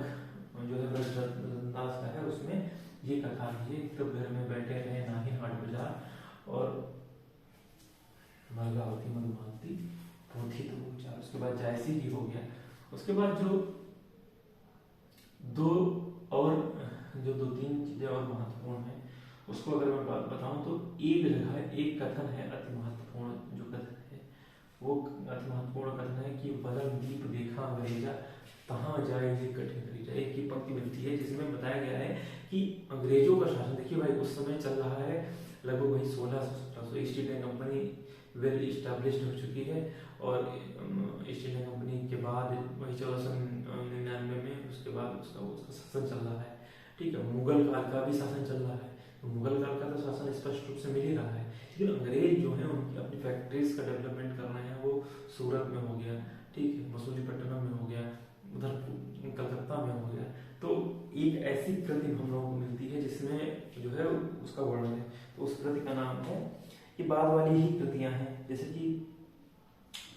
जो है ब्रजरत्न दास का है, उसमें ये कथा है, तब घर में बैठे रहे नाहिन हाट बाजार, और मिर्गावती मधुमालती पोथी दो उचार। उसके बाद जायसी जी हो गया। उसके बाद जो दो तीन चीजें और महत्वपूर्ण है, उसको अगर मैं बताऊं तो एक जगह एक कथन है अति महत्वपूर्ण, जो कथन है वो अति महत्वपूर्ण कथन है कि बदन दीप देखा अंग्रेजा कहाँ जाए ये कठिन खरीजा। एक ही पंक्ति मिलती है जिसमें बताया गया है कि अंग्रेजों का शासन, देखिए भाई उस समय चल रहा है लगभग वही 1600 east India company well established हो चुकी है, और ईस्ट इंडिया कंपनी के बाद वही 1499 में उसके बाद उसका शासन चल रहा है। ठीक है, मुगल काल का भी शासन चल रहा है, तो मुगल काल का तो शासन स्पष्ट रूप से मिल ही रहा है, लेकिन अंग्रेज जो है उनकी अपनी फैक्ट्रीज का डेवलपमेंट कर रहे हैं। वो सूरत में हो गया, ठीक है, मसूलीपट्टनम में हो गया, उधर कलकत्ता में हो गया। तो एक ऐसी कृति हम लोगों को मिलती है जिसमें जो है उसका वर्णन है, तो उस कृति का नाम है, ये बाद वाली ही कृतियां हैं, जैसे कि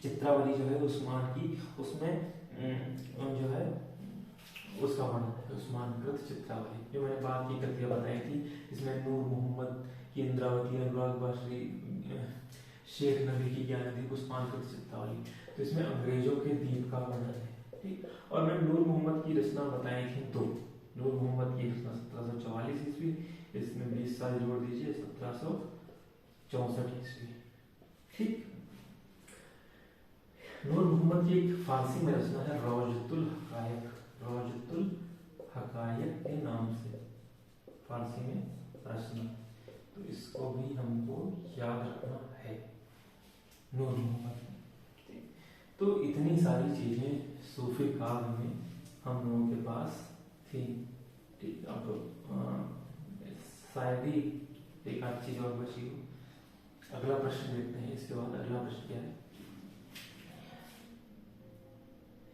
चित्रावली जो है उस्मान की, उसमें जो है उसका वर्णन है। उस्मानकृत चित्रावली, जो मैंने बात की कृतियां बताई थी, इसमें नूर मोहम्मद की इंद्रावती, अनुराग बासरी, शेख नबी की ज्ञानदीप, उस्मानकृत चित्रावली। तो इसमें अंग्रेजों के द्वीप का वर्णन है, ठीक। और मैं नूर मोहम्मद की रचना बताई थी दो। नूर मोहम्मद की रचना 1744 ईस्वी, इसमें 20 साल जोड़ दीजिए, 1764 ईस्वी, ठीक। नूर मोहम्मद की एक फारसी में रचना है रौजतुल हकायक, रौजतुल हकायक के नाम से फारसी में रचना, तो इसको भी हमको याद रखना है, नूर मोहम्मद। तो इतनी सारी चीजें सूफी काव्य में हम लोगों के पास थी, ठीक। अब शायद ही एक आध चीज और बची हो। अगला प्रश्न देखते हैं, इसके बाद अगला प्रश्न क्या है।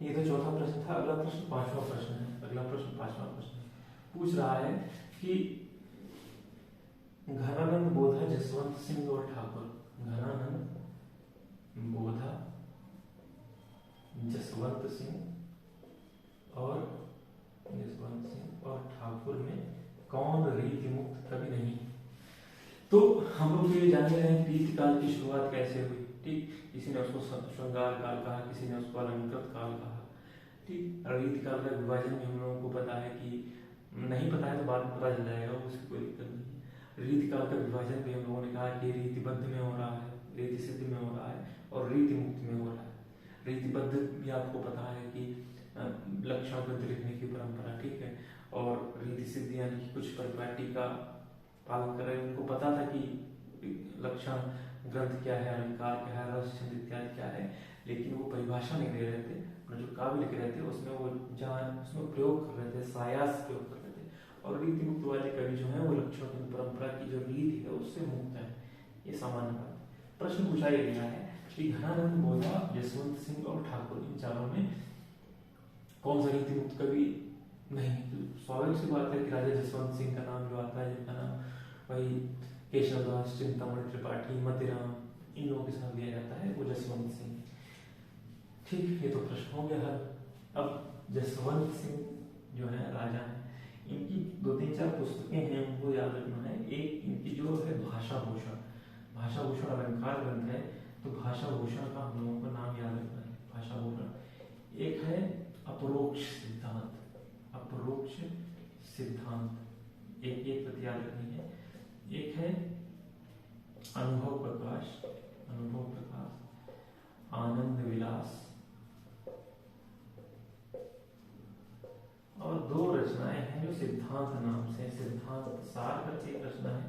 ये तो चौथा प्रश्न था, अगला प्रश्न पांचवा प्रश्न है। अगला प्रश्न पांचवा प्रश्न पूछ रहा है कि घनानंद बोधा, जसवंत सिंह और ठाकुर, घनानंद बोधा, जसवंत सिंह और ठाकुर में कौन रीति मुक्त कवि नहीं। तो हम लोग ये जान रहे हैं रीति काल की शुरुआत कैसे हुई, ठीक। किसी ने उसको श्रृंगार काल कहा, किसी ने उसको अलंकृत काल कहा, ठीक। रीति काल का विभाजन भी हम लोगों को पता है कि नहीं पता है तो बाद में पता चल जाएगा, उसकी कोई दिक्कत नहीं है। रीति काल का विभाजन भी हम लोगों ने कहा कि रीतिबद्ध में हो रहा है, रीति सिद्ध में हो रहा है और रीति मुक्त में हो रहा है। रीतिबद्ध भी आपको पता है कि लक्षण ग्रंथ लिखने की परंपरा, ठीक है। और रीति सिद्ध यानी कि कुछ परिपाटी का पालन कर रहे हैं, उनको पता था कि लक्षण ग्रंथ क्या है, अलंकार क्या है, रस छंद इत्यादि क्या है, लेकिन वो परिभाषा नहीं दे रहे थे। जो काव्य लिख रहे थे उसमें वो उसमें प्रयोग कर रहे थे, सायास प्रयोग कर रहे थे। और रीति मुक्त वाले कवि जो है वो लक्षण की परंपरा की जो रीति है उससे मुक्त है, ये सामान्य बात है। प्रश्न पूछा गया है कि घनानंद बोधा, जसवंत सिंह और ठाकुर, इन चारों में कौन सा रीति मुक्त कवि नहीं। तो स्वाभाविक सी बात है कि राजा जसवंत सिंह का नाम जो आता है, जिनका नाम वही केशवदास, चिंतामणि त्रिपाठी, मतिराम, इन लोगों के साथ लिया जाता है, वो जसवंत सिंह, ठीक। ये तो प्रश्न हो गया हल। अब जसवंत सिंह जो है राजा है, इनकी 2-3-4 पुस्तकें हैं, उनको याद रखना है। एक इनकी जो है भाषा भूषण, भाषा भूषण अलंकार ग्रंथ है, तो भाषा भूषण का हम लोगों को नाम याद रखना है, भाषा भूषण। एक है अपरोक्ष सिद्धांत, अपरोक्ष सिद्धांत, एक प्रति याद रखनी है। एक है अनुभव प्रकाश, अनुभव प्रकाश, आनंद विलास, और 2 रचनाएं हैं जो सिद्धांत नाम से, सिद्धांत सार करके एक रचना है,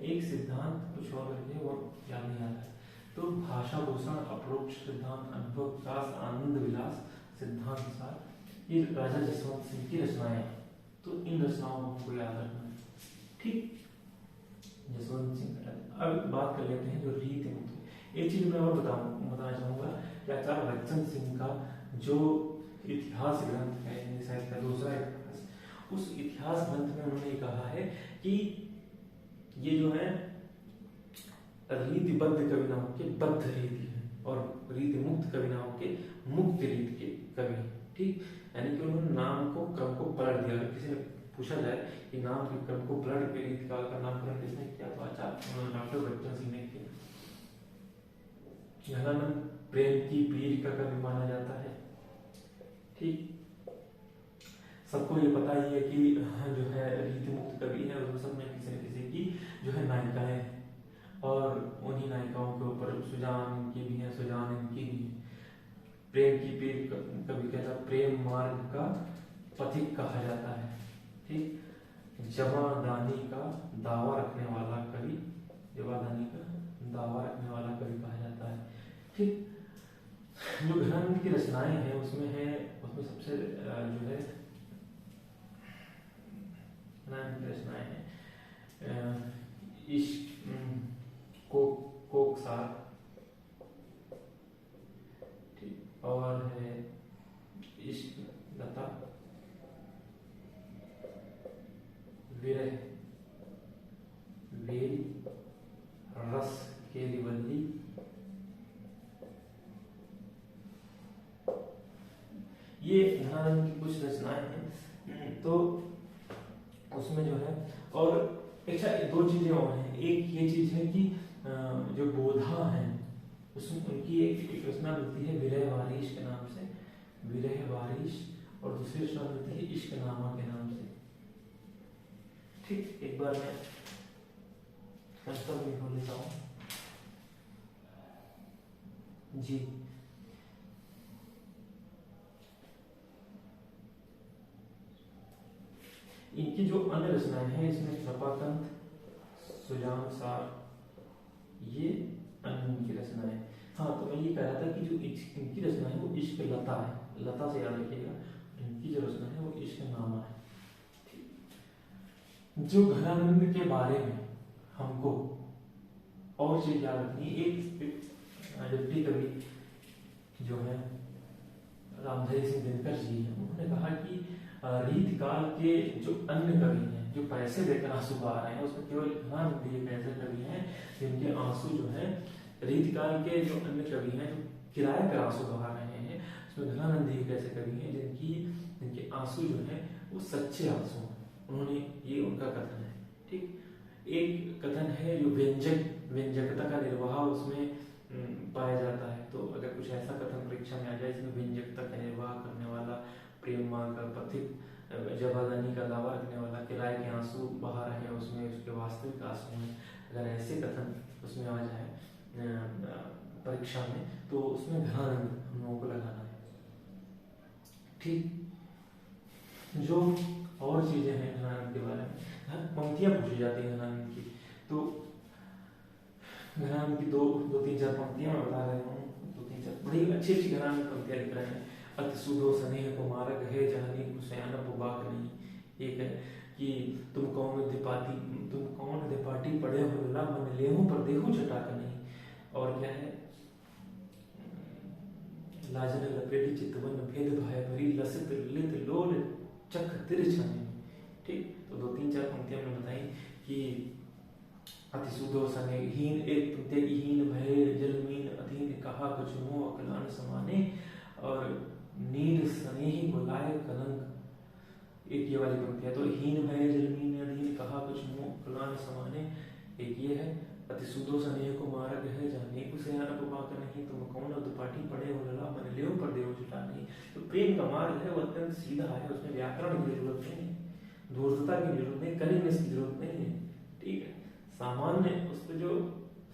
एक सिद्धांत कुछ और करके वो याद नहीं आता है। तो भाषा भूषण, अपरोक्ष सिद्धांत, अनुभव प्रकाश, आनंद विलास, सिद्धांत सार, ये राजा जसवंत सिंह की रचनाएं। तो इन रचनाओं को हमको याद रखना है, ठीक। जसवंत सिंह। अब बात कर लेते हैं जो रीति मुक्त। एक चीज मैं और बताना चाहूंगा कि आचार्य बच्चन सिंह का जो इतिहास ग्रंथ है, शायद का दूसरा इतिहास, उस इतिहास ग्रंथ में उन्होंने कहा है कि ये जो है रीतिबद्ध कविनाओं के बद्ध रीति है और रीति मुक्त कविनाओं के मुक्त रीति के कवि, ठीक। यानी कि उन्होंने नाम को, क्रम को पलट दिया। किसी ने पूछा जाए कि नाम के क्रम को पलट के रीति काल का नामकरण किसने किया, तो आचार्य डॉक्टर बच्चन सिंह ने किया। घनानंद प्रेम की पीर का कवि माना जाता है, ठीक। सबको ये पता ही है कि जो है रीति मुक्त कवि है, उन सब में किसी न किसी की जो है नायिकाएं हैं, और उन्हीं नायिकाओं के ऊपर सुजान इनकी भी है, सुजान इनकी भी है। प्रेम की पीर कवि कहता, प्रेम मार्ग का पथिक कहा जाता है, ठीक। जवादानी का दावा रखने वाला कवि, जवादानी का दावा रखने वाला कवि कहा जाता है, ठीक। जो घनानंद की रचनाएं हैं उसमें सबसे जो है घनानंद की रचनाएं हैं इश्क, कोकसार, ठीक, और है इश्क लता, विरह, वेल, रस केलिवल्ली, ये घनानंद की कुछ रचनाएं हैं। उसमें जो है, और अच्छा दो चीजें और हैं। एक ये चीज है कि जो बोधा है उसमें उनकी एक रचना मिलती है विरह वारिश के नाम से, विरह वारिश, और दूसरी रचना मिलती है इश्क नामा के नाम से। ठीक, एक बार मैं पुस्तक भी खोल लेता हूँ जी। इनकी जो अन्य रचनाएं हैं इसमें कृपाकंत, सुजान सार, ये अन्य इनकी रचनाएं। हाँ, तो मैं ये कह रहा था कि जो इनकी रचना है वो इश्क लता है, लता से याद रखिएगा। इनकी जो रचना है वो इश्क नामा है। जो घनानंद के बारे में हमको और चीज याद रखनी, एक डिप्टी कवि जो है रामधारी सिंह दिनकर जी हैं, उन्होंने कहा कि रीत काल के जो अन्य कवि हैं जो पैसे देकर आंसू बहा रहे हैं, उसमें केवल घनानंद एक ऐसे कवि हैं जिनके आंसू जो है, रीत काल के जो अन्य कवि हैं जो किराए पर आंसू बहा रहे हैं, उसमें घनानंद एक ऐसे कवि हैं जिनके आंसू जो है वो सच्चे आंसू हैं। उन्होंने, ये उनका कथन है। ठीक, एक कथन है जो व्यंजकता का निर्वाह उसमें पाया जाता है। तो अगर कुछ ऐसा कथन परीक्षा में आ जाए इसमें व्यंजकता का निर्वाह करने वाला, प्रेम मार्ग का पथिक, जवादानी का दावा रखने वाला, किराए के आंसू बहा रहे हैं उसमें उसके वास्तविक आंसू हैं, अगर ऐसे कथन उसमें आ जाए परीक्षा में, तो उसमें घनानंद हम लोगों को लगाना है। ठीक, जो और चीजें हैं घनानंद के बारे में, पंक्तियां पूछी जाती हैं घनानंद की, तो घनानंद की दो तीन चार पंक्तियां मैं बता रहा हूँ। दो तीन चार बड़ी अच्छी अच्छी घनानंद पंक्तियां लिख रहे हैं। अति सुदो स्नेह कुमारक है जहानी कुसैन पुबाक नहीं। एक है कि तुम कौन दिपाटी पड़े हो ला मन लेहूं पर देखो चटाक नहीं। और क्या है, लाजन लपेटी चितवन भेद भय भरी लसित लित लोल चख तिरछने। ठीक, तो दो तीन चार पंक्तियां मैंने बताई कि अति सुदो स्नेहीन एक हीन भय जलमीन अधीन कहा कुछ मुँह अकलान समाने, और नीर स्नेही बुलाए कलंक। एक ये वाली पंक्ति है, तो हीन भय जलमीन अधीन कहा कुछ मुँह अकलान समाने। एक ये है, अति सुदो स्नेह को मारक है जाने कुसे अनुपमा नहीं, तुम कौन दुपाटी पड़े हो लला मन लेव पर देव जुटा नहीं। तो प्रेम का मार्ग है वो अत्यंत सीधा है, उसमें व्याकरण की जरूरत नहीं है, धूर्तता की जरूरत नहीं, कलिंगनेस की जरूरत नहीं है। ठीक है, सामान्य उसमें जो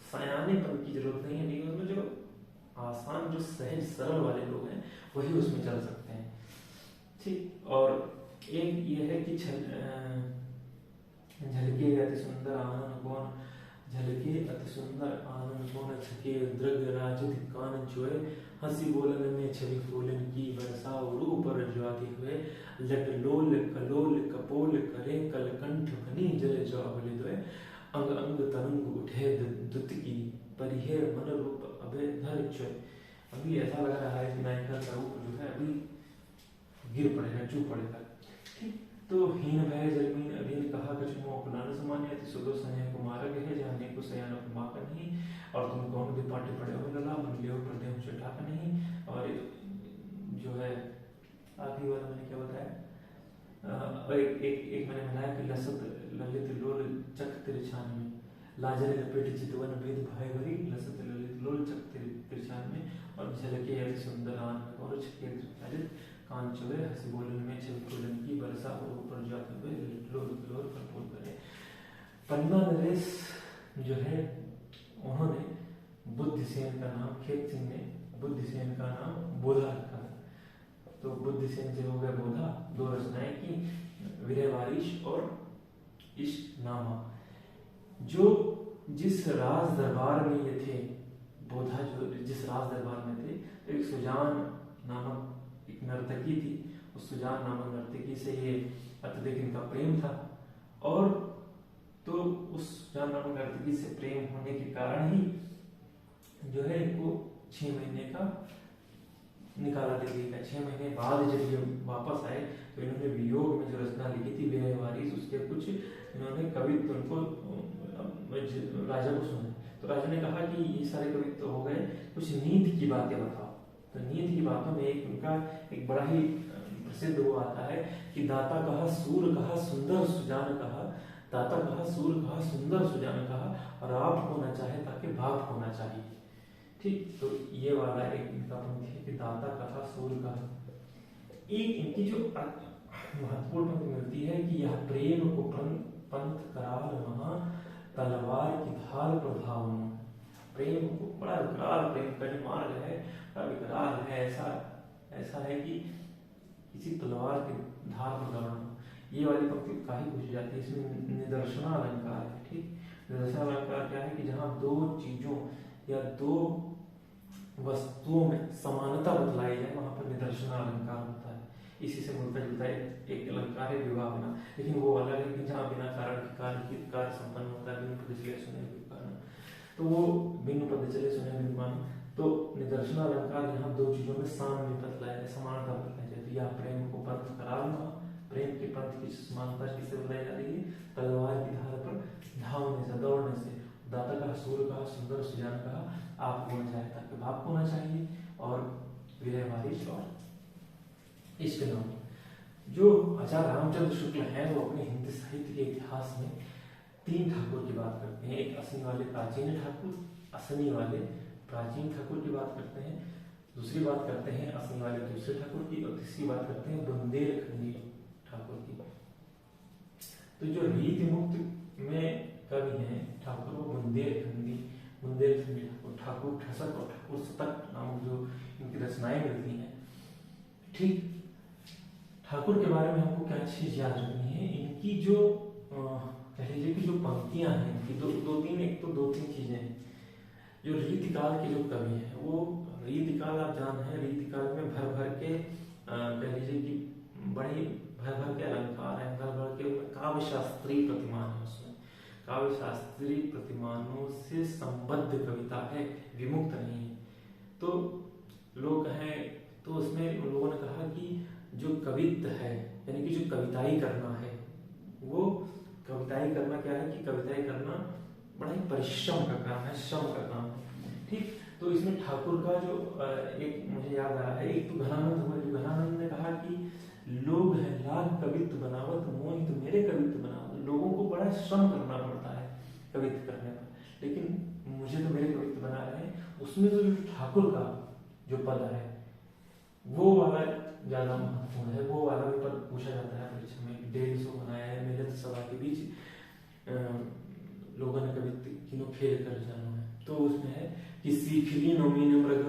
सयानेपन की जरूरत नहीं है, लेकिन उसमें जो आसान, जो सहज सरल वाले लोग हैं वही उसमें चल सकते हैं। ठीक, और एक ये है कि झलके अति सुंदर आनंद कौन, झलके अति सुंदर आनंद कौन छके दृग राजित कान चोए, हंसी बोलन में छवि फूलन की बरसा रूप पर ज्वाति हुए, लट लोल कलोल कपोल करे कलकंठ फनी जल ज्वावले दोए, अंग अंग तरंग उठे दुत की परिहे मन रूप अभय धर चोय। अभी ऐसा लग रहा है कि नायिका का रूप जो है अभी गिर पड़ेगा, चूक पड़ेगा। ठीक, तो हीन भय जलमीन अधीन कहा कुछ मुँह अकुलान समाने, अति सुदो स्नेह कुमारक है जाने को सयान उपमाक नहीं, और तुम कौन दिपाटी पड़े हो लला मन लेव पर देव चटाक नहीं। और जो है आखिरी वाला मैंने क्या बताया, एक मैंने बताया कि लसत ललित लोल चक तिरछान में, लाजर लपेट चितवन भेद भय भरी लसत ललित लोल चक तिरछान में, और झलके अति सुंदर आन और छके ललित कान चुए, हंसी बोलन में छवि फूलन की बरसा और ऊपर जाते हुए लोल लोल कपोल करे। पन्ना नरेश जो है उन्होंने बुद्धिसेन का नाम, खेत सिंह ने बुद्धिसेन का नाम बोधा रखा है। तो बुद्धिसेन से हो गया बोधा। दो रचनाएं की, विरह वारिश और इश्क नामा। जो जिस राज दरबार में ये थे, बोधा जो जिस राज दरबार में थे, तो एक सुजान नामक एक नर्तकी थी, उस सुजान नामक नर्तकी से ये अत्यधिक इनका प्रेम था, और तो उस सुजान नामक नर्तकी से प्रेम होने के कारण ही जो है इनको 6 महीने का निकाला दे दिया। 6 महीने बाद जब ये वापस आए तो इन्होंने वियोग में जो रचना लिखी थी विरह वारिश, उसके कुछ इन्होंने कवित्व उनको राजा को सुने। तो राजा ने कहा कि ये सारे कवित्व हो गए, कुछ नीति की बातें बताओ। तो नीति की बातों में एक उनका एक बड़ा ही प्रसिद्ध वो आता है कि दाता कहा सूर कहा सुंदर सुजान कहा, दाता कहा सूर कहा सुंदर सुजान कहा, और आप को न चाहे ताकि बाप को न चाहिए। ठीक, तो ये वाला एक इनका पंक्ति है कि दाता कहा सूर कहा। एक इनकी जो महत्वपूर्ण पंक्ति मिलती है कि यह प्रेम को पंथ करार महा, तलवार की धार प्रभाव। प्रेम को बड़ा विकराल प्रेम का जो मार्ग है, बड़ा विकराल है, ऐसा है कि किसी तलवार की धार पर दौड़ना। ये वाली पंक्ति काफी पूछी जाती है। इसमें निदर्शना अलंकार है। ठीक, निदर्शना अलंकार क्या है कि जहाँ दो चीजों या दो वस्तुओं में समानता बतलाई जाए, वहां पर निदर्शना अलंकार होता है। इसी से मिलता जुलता एक अलंकार है विवाह बिना, लेकिन वो अलग है कि जहाँ बिना कारण के कार्य संपन्न होता है, बिनु पद चले सुने कारण, तो वो बिनु पद चले सुने विद्वान। तो निदर्शना अलंकार यहाँ दो चीजों में साम्य बतलाया जाए, समानता बतलाई जाए। तो यह प्रेम को पंथ करार, प्रेम के पंथ की समानता किससे बताई जा रही है? तलवार की धार पर धावने से, दौड़ने से। दाता कहा सूर कहा सुंदर सुजान कहा, आप होना चाहे ताकि बाप होना चाहिए, और विनय वारिश और इष्ट नाम। जो आचार्य रामचंद्र शुक्ल हैं वो अपने हिंदी साहित्य के इतिहास में तीन ठाकुर की बात करते हैं। एक असनी वाले प्राचीन ठाकुर, असनी वाले प्राचीन ठाकुर की बात करते हैं, दूसरी बात करते हैं असनी वाले दूसरे ठाकुर की, और तीसरी बात करते हैं बुंदेलखंडी ठाकुर की। तो जो रीति मुक्त में कवि हैं ठाकुर, वो बुंदेलखंडी ठाकुर, ठाकुर ठसक और ठाकुर सतक नामक जो इनकी रचनाएं मिलती हैं। ठीक, ठाकुर के बारे में हमको क्या चीज याद रखनी है? इनकी जो कह लीजिए कि जो पंक्तियां हैं इनकी दो तीन चीजें हैं। जो रीतिकाल के जो कवि हैं, वो रीतिकाल आप जान है, रीतिकाल में भर भर के कह लीजिए कि बड़ी भर भर के अलंकार है, भर भर के काव्य शास्त्रीय प्रतिमान है, उसमें काव्य शास्त्रीय प्रतिमानों से संबद्ध कविता है, विमुक्त नहीं है। तो लोग हैं, तो उसमें लोगों ने कहा कि जो कवित्व है, यानी कि जो कविताई करना है, वो कविताई करना क्या है कि कविताई करना बड़ा ही परिश्रम का काम है, श्रम का काम है। ठीक, तो इसमें ठाकुर का जो एक मुझे याद आ रहा है, एक तो घनानंद हुआ, जो घनानंद ने कहा कि लोग हैं लाख कवित्व बनावत, मोहित मेरे कवित्व बनावत। लोगों को बड़ा श्रम करना पड़ता है कवित्व करने पर, लेकिन मुझे तो मेरे कवित्व बना रहे हैं। उसमें तो जो ठाकुर का जो पद है वो वाला ज्यादा महत्वपूर्ण है। वो वाला भी पद पूछा जाता है परीक्षा में। 150 बनाया है मेरे सभा के बीच लोगों ने कवित्व किनो खेल कर जाना है। तो उसमें है कि सीख लीनो मीन मृग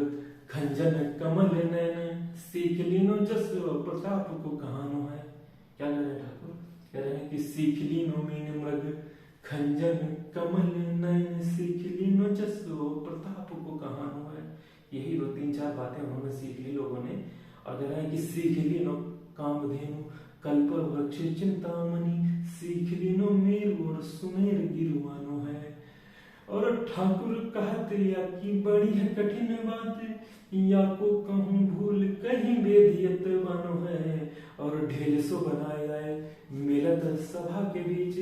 खंजन कमल नैन, सीख लीनो जस प्रताप को कहानो है। क्या कह रहे हैं ठाकुर? कह रहे हैं कि सीख लीनो मीन मृग खंजन कमल नैन, सीख लीनो जस प्रताप को कहानो है। यही 2-3-4 बातें उन्होंने सीख ली लोगों ने, और कह रहे हैं कि सीख लीनो कामधेनु कल्प वृक्ष चिंतामणि, सीख लीनो मेरु और सुमेर गिरुआनो है। और ठाकुर कहते या कि बड़ी है कठिन बात, या को कहूँ भूल कहीं बेदियत बनो है। और ढेल सो बनाए आए मिलत सभा के बीच,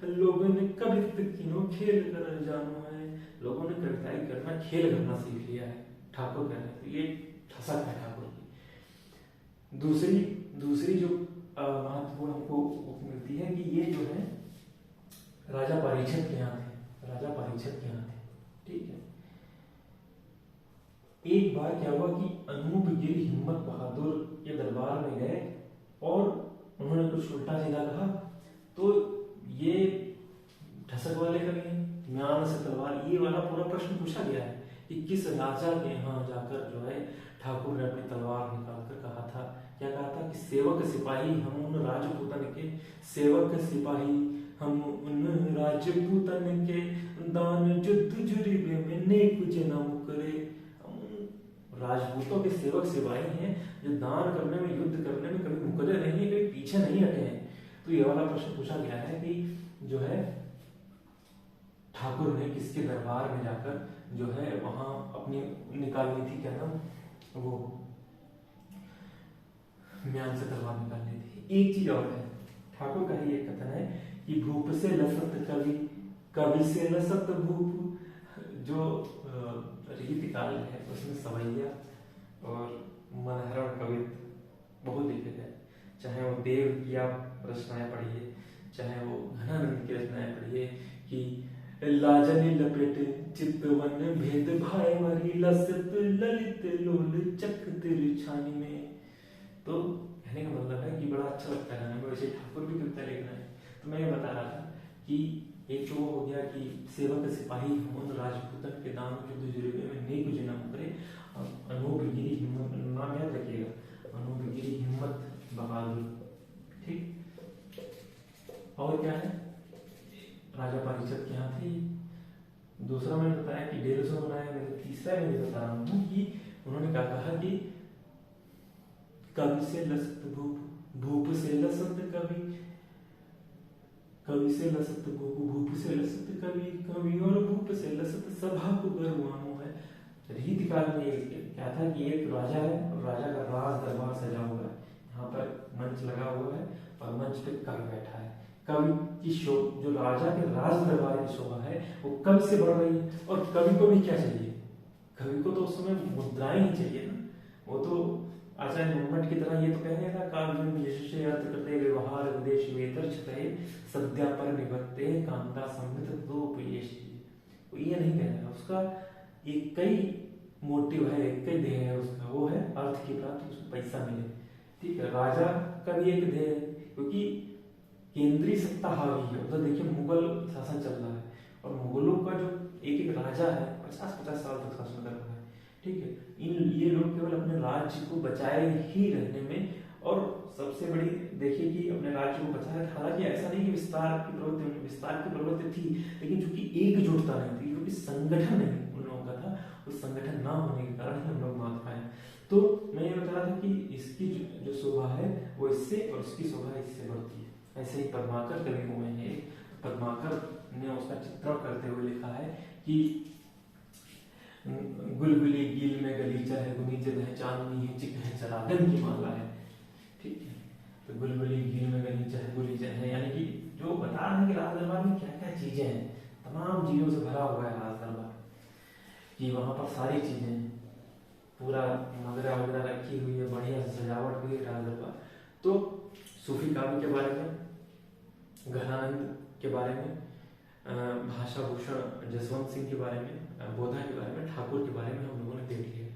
लोगों ने कवित्व किनो खेल कर जानो है। लोगों ने कविताई करना, खेल करना सीख लिया है, ठाकुर कह रहे हैं। ये ठसक है ठाकुर की। दूसरी जो महत्वपूर्ण हमको मिलती है कि ये जो है राजा परीक्षित के यहाँ थे, राजा परीक्षित के यहाँ थे। ठीक है, एक बार क्या हुआ कि अनूपगिरी हिम्मत बहादुर के दरबार में गए और उन्होंने कुछ उल्टा सीधा कहा। तो ये ठसक वाले का भी म्यान से तलवार, ये वाला पूरा प्रश्न पूछा गया है कि किस राजा के यहाँ जाकर जो है ठाकुर ने अपनी तलवार निकालकर कहा था। क्या कहा था कि सेवक सिपाही हम उन राजपूतन के, सेवक सिपाही हम उन राजपूतन के, दान युद्ध जुरिबे में नेक जना मुकरे। हम राजपूतों के सेवक सिपाही हैं जो दान करने में, युद्ध करने में कभी मुकरे नहीं है, कभी पीछे नहीं हटे हैं। तो ये वाला प्रश्न पूछा गया है कि जो है ठाकुर ने किसके दरबार में जाकर जो है वहां अपनी निकालनी थी, क्या नाम वो म्यान से तलवार निकालनी थी। एक चीज और है, ठाकुर का ही एक कथन है कि भूप से लसत कवि, कवि से लसत भूप। जो रीतिकाल है उसमें सवैया और मनहरण कवित्व बहुत लिखे गए। चाहे वो देव की आप रचनाएं पढ़िए, चाहे वो घनानंद की रचनाएं पढ़िए कि लाजनि लपेटे चितवन भेद भाई मरी लसत ललित लोल चक तिल छानी में। तो कहने का मतलब है कि बड़ा अच्छा लगता है गाने में। वैसे ठाकुर भी कविता लिखना है। तो मैं ये बता रहा था कि एक तो वो हो गया कि सेवक सिपाही होन राजपूतन के दाम युद्ध जुर्मे में नेक जन्म करे, अनूपगिरी हिम्मत, नाम याद रखिएगा, अनूपगिरी हिम्मत बहादुर। ठीक, और क्या है, राजा पारीक्षत के यहाँ थे। दूसरा मैंने बताया कि 150 बनाया। मैंने तीसरा मैं बता रहा हूँ कि उन्होंने क्या कहा कि कवि से लसत भूप, भूप से लसत कवि, कवि से लसत भूप, भूप से लसत कवि, कवि और भूप से लसत सभा को गर्वानो है। रीत काल में क्या था कि एक राजा है और राजा का राज दरबार सजा हुआ है, यहाँ पर मंच लगा हुआ है और मंच पे कवि बैठा है। कवि की शो, जो राजा के राज दरबार की शोभा है वो कवि से बढ़ रही है। और कवि को भी क्या चाहिए, कवि को तो उस समय मुद्राएं ही चाहिए ना। वो तो आचार्य मुम्मट की तरह ये तो कहने था, काव्य में यशस्वी अर्थ करते व्यवहार उद्देश्य वेतर छते सद्या पर निभते कांता संवित दो उपदेश। वो ये नहीं कह रहा, उसका एक कई मोटिव है, एक कई ध्येय है उसका, वो है अर्थ की प्राप्ति, उसको पैसा मिले। ठीक है, राजा का भी एक ध्येय है, क्योंकि केंद्रीय सत्ता हावी है उधर। देखिए मुगल शासन चल रहा है और मुगलों का जो एक एक राजा है 50-50 साल तक शासन कर रहा है। ठीक है, ये लोग केवल अपने राज्य को बचाए ही रहने में, और सबसे बड़ी देखिए कि अपने राज्य को बचाए। हालांकि ऐसा नहीं कि विस्तार की प्रवृत्ति थी, लेकिन चूंकि एकजुटता नहीं थी, क्योंकि संगठन नहीं उन लोगों का था, उस संगठन ना होने के कारण हम लोग मात खाए। तो मैं ये बता रहा था कि इसकी जो शोभा है वो इससे, और इसकी शोभा इससे बढ़ती है। ऐसे ही पद्माकर कवि हुए हैं। पद्माकर ने उसका चित्रण करते हुए लिखा है कि गुलगुली गील में गलीचा है, गुनीजत है चांदनी है, चिक है चरागन की माला है। ठीक है, तो गुलगुली गील में गलीचा है, गुलीचा है, यानी कि जो बता रहे हैं कि राज दरबार में क्या क्या चीजें हैं, तमाम चीजों से भरा हुआ है राज दरबार, कि वहां पर सारी चीजें, पूरा मगरा वगैरह रखी हुई है, बढ़िया से सजावट हुई है राज दरबार। तो सूफी काव्य के बारे में, घनानंद के बारे में, भाषा भूषण जसवंत सिंह के बारे में, बोधा के बारे में, ठाकुर के बारे में हम लोगों ने देख लिया।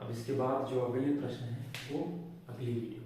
अब इसके बाद जो अगले प्रश्न है वो अगली वीडियो